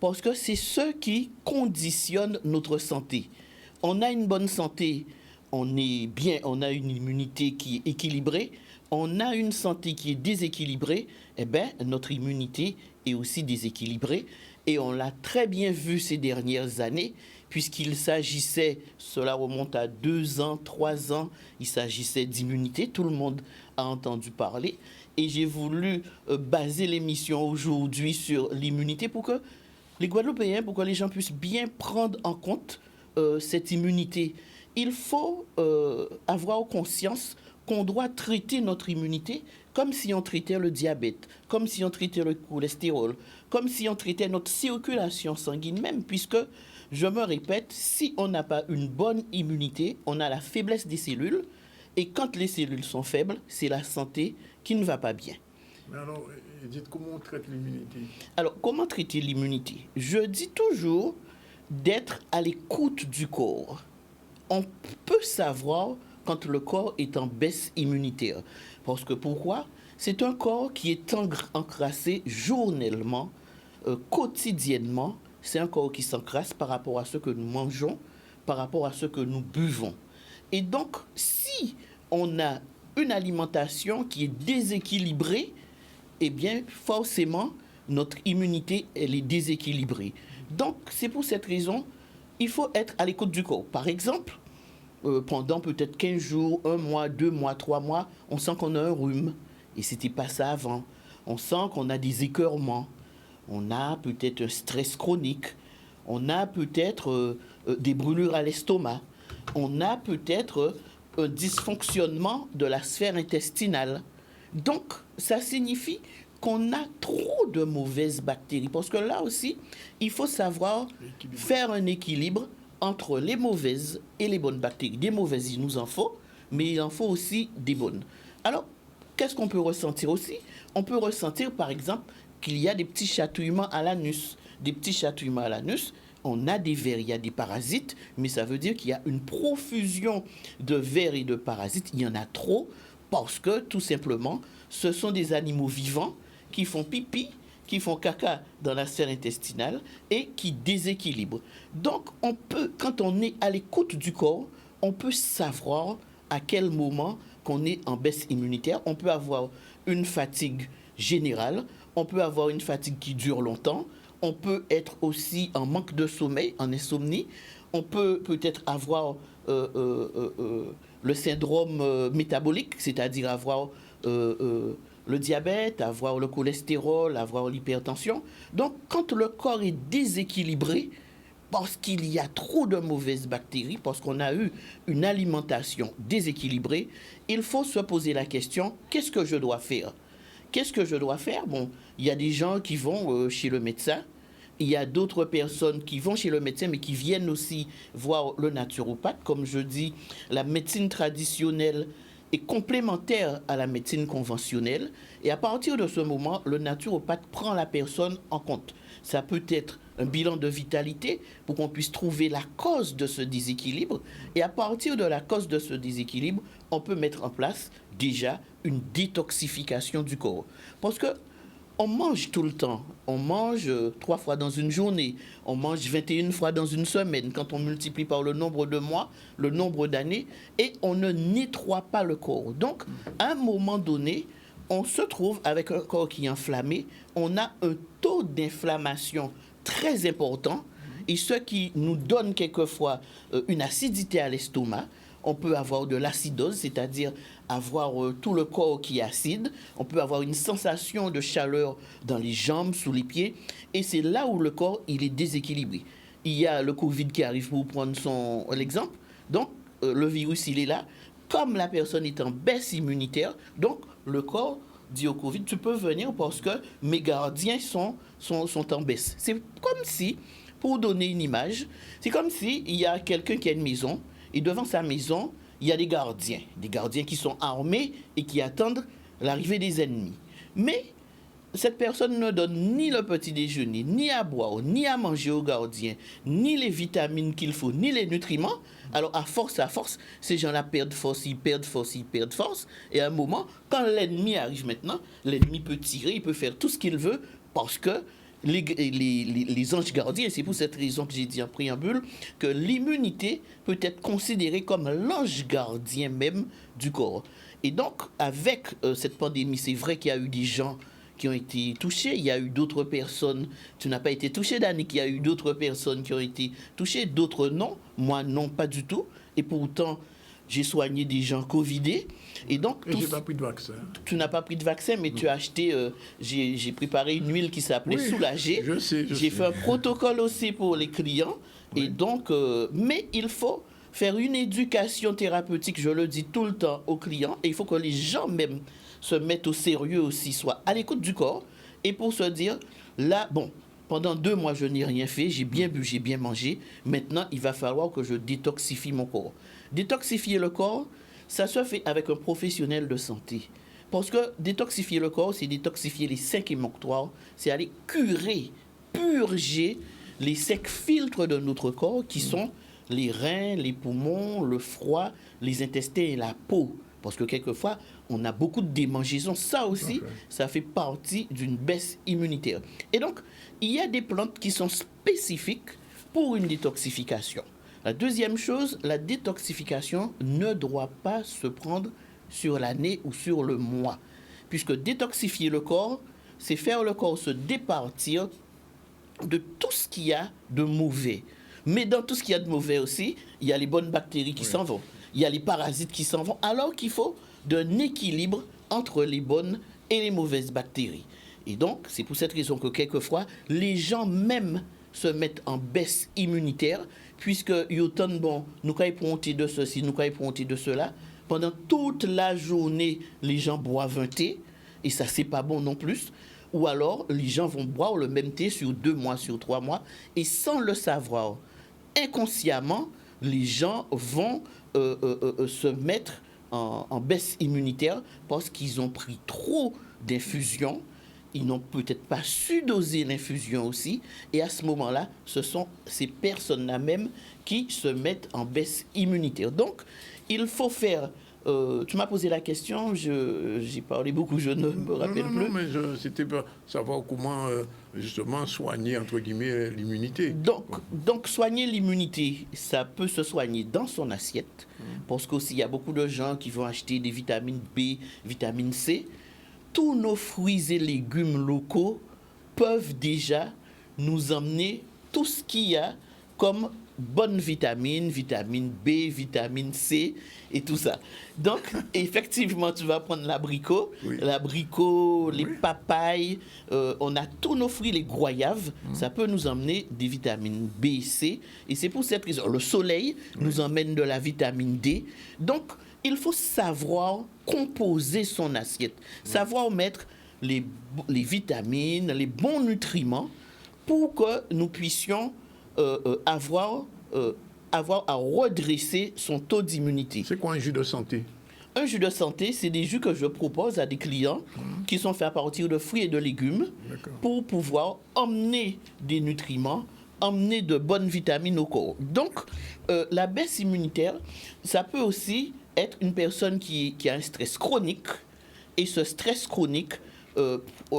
parce que c'est ce qui conditionne notre santé. On a une bonne santé, on est bien, on a une immunité qui est équilibrée, on a une santé qui est déséquilibrée, eh bien, notre immunité est aussi déséquilibrée. Et on l'a très bien vu ces dernières années, puisqu'il s'agissait, cela remonte à 2 ans, 3 ans, il s'agissait d'immunité, tout le monde a entendu parler. Et j'ai voulu baser l'émission aujourd'hui sur l'immunité pour que les Guadeloupéens, pour que les gens puissent bien prendre en compte cette immunité. Il faut avoir conscience qu'on doit traiter notre immunité comme si on traitait le diabète, comme si on traitait le cholestérol, comme si on traitait notre circulation sanguine même, puisque, je me répète, si on n'a pas une bonne immunité, on a la faiblesse des cellules, et quand les cellules sont faibles, c'est la santé qui ne va pas bien. Mais alors, dites comment on traite l'immunité? Alors, comment traiter l'immunité? Je dis toujours d'être à l'écoute du corps. On peut savoir quand le corps est en baisse immunitaire. Parce que pourquoi? C'est un corps qui est encrassé journellement, quotidiennement. C'est un corps qui s'encrasse par rapport à ce que nous mangeons, par rapport à ce que nous buvons. Et donc, si on a une alimentation qui est déséquilibrée, eh bien, forcément, notre immunité, elle est déséquilibrée. Donc, c'est pour cette raison, il faut être à l'écoute du corps. Par exemple, pendant peut-être 15 jours, 1 mois, 2 mois, 3 mois, on sent qu'on a un rhume. Et ce n'était pas ça avant. On sent qu'on a des écœurements. On a peut-être un stress chronique. On a peut-être des brûlures à l'estomac. On a peut-être un dysfonctionnement de la sphère intestinale. Donc, ça signifie qu'on a trop de mauvaises bactéries. Parce que là aussi, il faut savoir faire un équilibre entre les mauvaises et les bonnes bactéries. Des mauvaises, il nous en faut, mais il en faut aussi des bonnes. Alors, qu'est-ce qu'on peut ressentir aussi? On peut ressentir, par exemple, qu'il y a des petits chatouillements à l'anus. Des petits chatouillements à l'anus, on a des vers, il y a des parasites, mais ça veut dire qu'il y a une profusion de vers et de parasites. Il y en a trop parce que, tout simplement, ce sont des animaux vivants qui font pipi, qui font caca dans la sphère intestinale et qui déséquilibrent. Donc, on peut, quand on est à l'écoute du corps, on peut savoir à quel moment qu'on est en baisse immunitaire. On peut avoir une fatigue générale, on peut avoir une fatigue qui dure longtemps, on peut être aussi en manque de sommeil, en insomnie, on peut peut-être avoir le syndrome métabolique, c'est-à-dire avoir le diabète, avoir le cholestérol, avoir l'hypertension. Donc, quand le corps est déséquilibré, parce qu'il y a trop de mauvaises bactéries, parce qu'on a eu une alimentation déséquilibrée, il faut se poser la question, qu'est-ce que je dois faire? Qu'est-ce que je dois faire? Bon, il y a des gens qui vont chez le médecin, il y a d'autres personnes qui vont chez le médecin, mais qui viennent aussi voir le naturopathe. Comme je dis, la médecine traditionnelle est complémentaire à la médecine conventionnelle. Et à partir de ce moment, le naturopathe prend la personne en compte. Ça peut être un bilan de vitalité pour qu'on puisse trouver la cause de ce déséquilibre. Et à partir de la cause de ce déséquilibre, on peut mettre en place déjà une détoxification du corps. Parce que on mange tout le temps. On mange 3 fois dans une journée. On mange 21 fois dans une semaine. Quand on multiplie par le nombre de mois, le nombre d'années, et on ne nettoie pas le corps. Donc, à un moment donné, on se trouve avec un corps qui est enflammé. On a un taux d'inflammation très important, et ce qui nous donne quelquefois une acidité à l'estomac. On peut avoir de l'acidose, c'est-à-dire avoir tout le corps qui est acide. On peut avoir une sensation de chaleur dans les jambes, sous les pieds. Et c'est là où le corps, il est déséquilibré. Il y a le Covid qui arrive, pour prendre l'exemple. Donc, le virus, il est là. Comme la personne est en baisse immunitaire, donc le corps dit au Covid, tu peux venir parce que mes gardiens sont en baisse. C'est comme si, pour donner une image, c'est comme s'il y a quelqu'un qui a une maison, et devant sa maison, il y a des gardiens qui sont armés et qui attendent l'arrivée des ennemis. Mais cette personne ne donne ni le petit déjeuner, ni à boire, ni à manger aux gardiens, ni les vitamines qu'il faut, ni les nutriments. Alors à force, ces gens-là perdent force, et à un moment, quand l'ennemi arrive maintenant, l'ennemi peut tirer, il peut faire tout ce qu'il veut, parce que les anges gardiens, c'est pour cette raison que j'ai dit en préambule que l'immunité peut être considérée comme l'ange gardien même du corps. Et donc, avec cette pandémie, c'est vrai qu'il y a eu des gens qui ont été touchés, il y a eu d'autres personnes, tu n'as pas été touché, Dani, il y a eu d'autres personnes qui ont été touchées, d'autres non, moi non, pas du tout, et pourtant, j'ai soigné des gens covidés. Et donc, j'ai pas pris de vaccin. Tu n'as pas pris de vaccin, mais tu as acheté, j'ai préparé une huile qui s'appelait Soulager. Je sais. J'ai fait un protocole aussi pour les clients. Oui. Et donc, mais il faut faire une éducation thérapeutique, je le dis tout le temps aux clients, et il faut que les gens même se mettent au sérieux aussi, soient à l'écoute du corps, et pour se dire, là, bon, pendant 2 mois, je n'ai rien fait, j'ai bien bu, j'ai bien mangé, maintenant, il va falloir que je détoxifie mon corps. Détoxifier le corps, ça se fait avec un professionnel de santé. Parce que détoxifier le corps, c'est détoxifier les 5 émonctoires, c'est aller curer, purger les 5 filtres de notre corps qui sont les reins, les poumons, le foie, les intestins et la peau. Parce que quelquefois, on a beaucoup de démangeaisons. Ça aussi, ça fait partie d'une baisse immunitaire. Et donc, il y a des plantes qui sont spécifiques pour une détoxification. La deuxième chose, la détoxification ne doit pas se prendre sur l'année ou sur le mois. Puisque détoxifier le corps, c'est faire le corps se départir de tout ce qu'il y a de mauvais. Mais dans tout ce qu'il y a de mauvais aussi, il y a les bonnes bactéries qui s'en vont. Il y a les parasites qui s'en vont. Alors qu'il faut d'un équilibre entre les bonnes et les mauvaises bactéries. Et donc, c'est pour cette raison que quelquefois, les gens même se mettent en baisse immunitaire, puisque bon, nous avons de ceci, nous avons de cela. Pendant toute la journée, les gens boivent un thé, et ça, c'est pas bon non plus. Ou alors, les gens vont boire le même thé sur 2 mois, sur 3 mois, et sans le savoir, inconsciemment, les gens vont se mettre en baisse immunitaire parce qu'ils ont pris trop d'infusions. Ils n'ont peut-être pas su doser l'infusion aussi. Et à ce moment-là, ce sont ces personnes-là même qui se mettent en baisse immunitaire. Donc, il faut faire... tu m'as posé la question, j'ai parlé beaucoup, je ne me rappelle plus. Non, mais c'était pour savoir comment, justement, soigner, entre guillemets, l'immunité. Donc, soigner l'immunité, ça peut se soigner dans son assiette. Parce qu'aussi, il y a beaucoup de gens qui vont acheter des vitamines B, vitamine C. Tous nos fruits et légumes locaux peuvent déjà nous emmener tout ce qu'il y a comme bonnes vitamines, vitamine B, vitamine C et tout ça. Donc, effectivement, tu vas prendre l'abricot, les papayes, on a tous nos fruits, les goyaves, ça peut nous emmener des vitamines B et C. Et c'est pour cette raison, le soleil nous emmène de la vitamine D. Donc, il faut savoir composer son assiette, savoir mettre les vitamines, les bons nutriments pour que nous puissions avoir à redresser son taux d'immunité. C'est quoi un jus de santé? Un jus de santé, c'est des jus que je propose à des clients qui sont faits à partir de fruits et de légumes pour pouvoir emmener des nutriments, emmener de bonnes vitamines au corps. Donc, la baisse immunitaire, ça peut aussi être une personne qui a un stress chronique, et ce stress chronique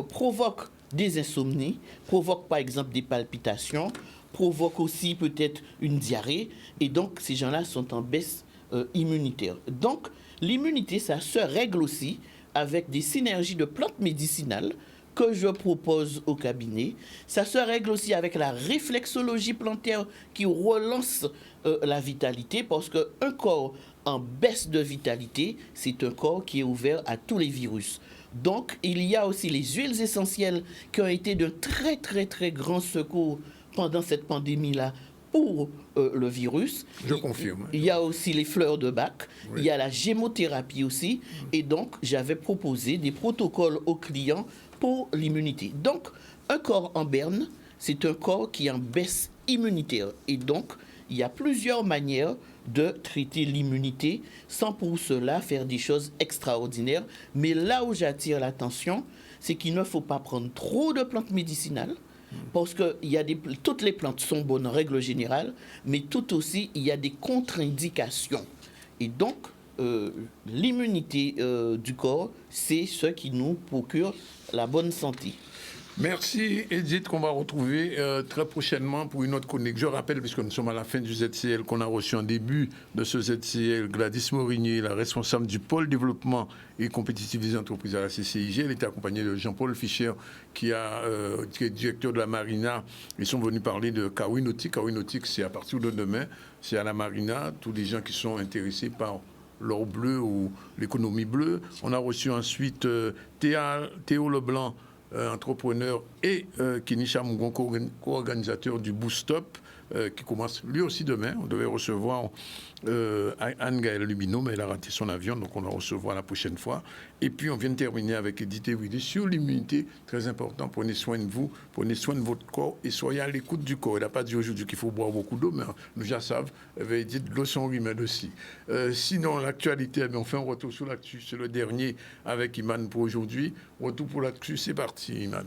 provoque des insomnies, provoque par exemple des palpitations, provoque aussi peut-être une diarrhée, et donc ces gens-là sont en baisse immunitaire. Donc, l'immunité, ça se règle aussi avec des synergies de plantes médicinales que je propose au cabinet. Ça se règle aussi avec la réflexologie plantaire qui relance la vitalité, parce qu'un corps en baisse de vitalité, c'est un corps qui est ouvert à tous les virus. Donc, il y a aussi les huiles essentielles qui ont été de très, très, très grand secours pendant cette pandémie-là pour le virus. Je confirme. Il y a aussi les fleurs de Bach, il y a la gémothérapie aussi, et donc j'avais proposé des protocoles aux clients pour l'immunité. Donc, un corps en berne, c'est un corps qui est en baisse immunitaire, et donc il y a plusieurs manières de traiter l'immunité sans pour cela faire des choses extraordinaires. Mais là où j'attire l'attention, c'est qu'il ne faut pas prendre trop de plantes médicinales, parce que toutes les plantes sont bonnes en règle générale, mais tout aussi, il y a des contre-indications. Et donc, l'immunité du corps, c'est ce qui nous procure la bonne santé. Merci Edith, qu'on va retrouver très prochainement pour une autre chronique. Je rappelle, puisque nous sommes à la fin du ZCL, qu'on a reçu en début de ce ZCL Gladys Morinier, la responsable du pôle développement et compétitivité des entreprises à la CCIG. Elle était accompagnée de Jean-Paul Fischer, qui est directeur de la Marina. Ils sont venus parler de Kawi Nautique. Kawi Nautique, c'est à partir de demain, c'est à la Marina. Tous les gens qui sont intéressés par l'or bleu ou l'économie bleue. On a reçu ensuite Théo Leblanc, entrepreneur, et Kenisha Mougon, co-organisateur du Boost Up, qui commence lui aussi demain. On devait recevoir Anne-Gaëlle Lubineau, mais elle a raté son avion, donc on la recevra la prochaine fois. Et puis on vient de terminer avec Edith Ewidi sur l'immunité, très important. Prenez soin de vous, prenez soin de votre corps et soyez à l'écoute du corps. Elle n'a pas dit aujourd'hui qu'il faut boire beaucoup d'eau, mais nous déjà savons. Edith, l'eau sont remède aussi. Sinon, l'actualité, on fait un retour sur l'actu, c'est le dernier avec Iman pour aujourd'hui. Retour pour l'actu, c'est parti Iman.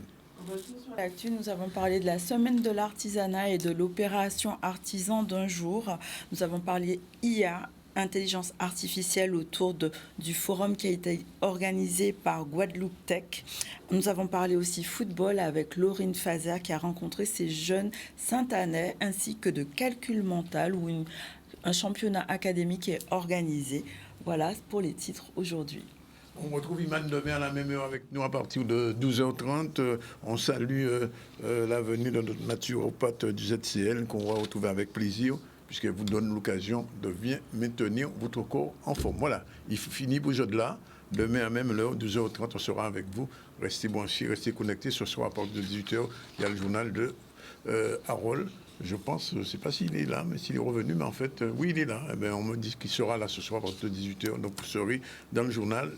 Sur l'actu, nous avons parlé de la semaine de l'artisanat et de l'opération artisan d'un jour. Nous avons parlé IA, intelligence artificielle, autour du forum qui a été organisé par Guadeloupe Tech. Nous avons parlé aussi football avec Laurine Fazer qui a rencontré ces jeunes Saint-Anais, ainsi que de calcul mental où un championnat académique est organisé. Voilà pour les titres aujourd'hui. On retrouve Iman demain à la même heure avec nous à partir de 12h30. On salue la venue de notre naturopathe du ZCL qu'on va retrouver avec plaisir, puisqu'elle vous donne l'occasion de bien maintenir votre corps en forme. Voilà, il finit pour aujourd'hui-là. Demain à même l'heure, 12h30, on sera avec vous. Restez branchés, restez connectés. Ce soir à partir de 18h, il y a le journal de Harold. Je pense, je ne sais pas s'il est là, mais s'il est revenu, mais en fait, oui, il est là. Eh bien, on me dit qu'il sera là ce soir à partir de 18h, donc vous serez dans le journal,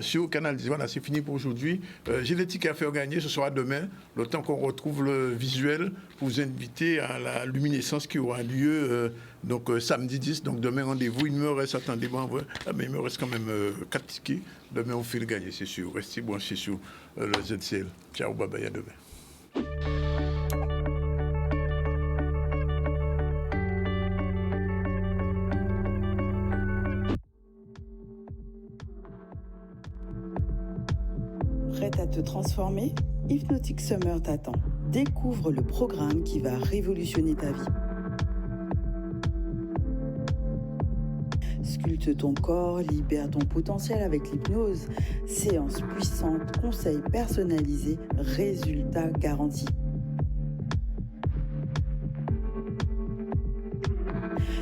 sur Canal 10. Voilà, c'est fini pour aujourd'hui. J'ai des tickets à faire gagner, ce sera demain, le temps qu'on retrouve le visuel, pour vous inviter à la luminescence qui aura lieu samedi 10, donc demain rendez-vous. Il me reste, attendez-moi, mais il me reste quand même 4 tickets. Demain, on fait le gagner, c'est sûr. Restez branchés sur le ZCL. Ciao, bye bye, à demain. Prête à te transformer? Hypnotic Summer t'attend. Découvre le programme qui va révolutionner ta vie. Sculpte ton corps, libère ton potentiel avec l'hypnose. Séances puissantes, conseils personnalisés, résultats garantis.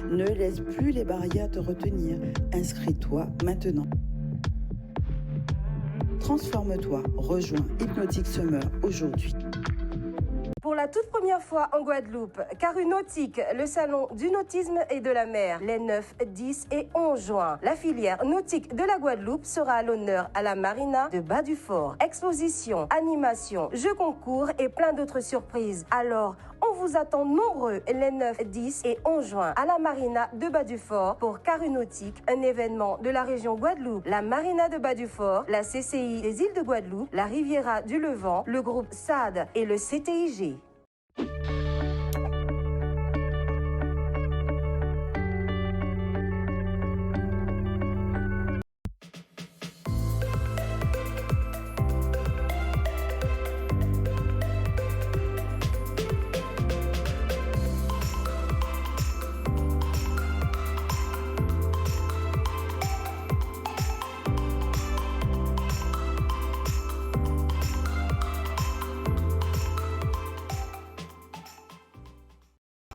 Ne laisse plus les barrières te retenir. Inscris-toi maintenant. Transforme-toi, rejoins Hypnotic Summer aujourd'hui. Pour la toute première fois en Guadeloupe, Caru Nautique, le salon du nautisme et de la mer, les 9, 10 et 11 juin. La filière nautique de la Guadeloupe sera à l'honneur à la marina de Bas-du-Fort. Exposition, animation, jeux concours et plein d'autres surprises. Alors, on vous attend nombreux les 9, 10 et 11 juin à la marina de Bas-du-Fort pour Caru Nautique, un événement de la région Guadeloupe. La marina de Bas-du-Fort, la CCI des îles de Guadeloupe, la Riviera du Levant, le groupe SAD et le CTIG.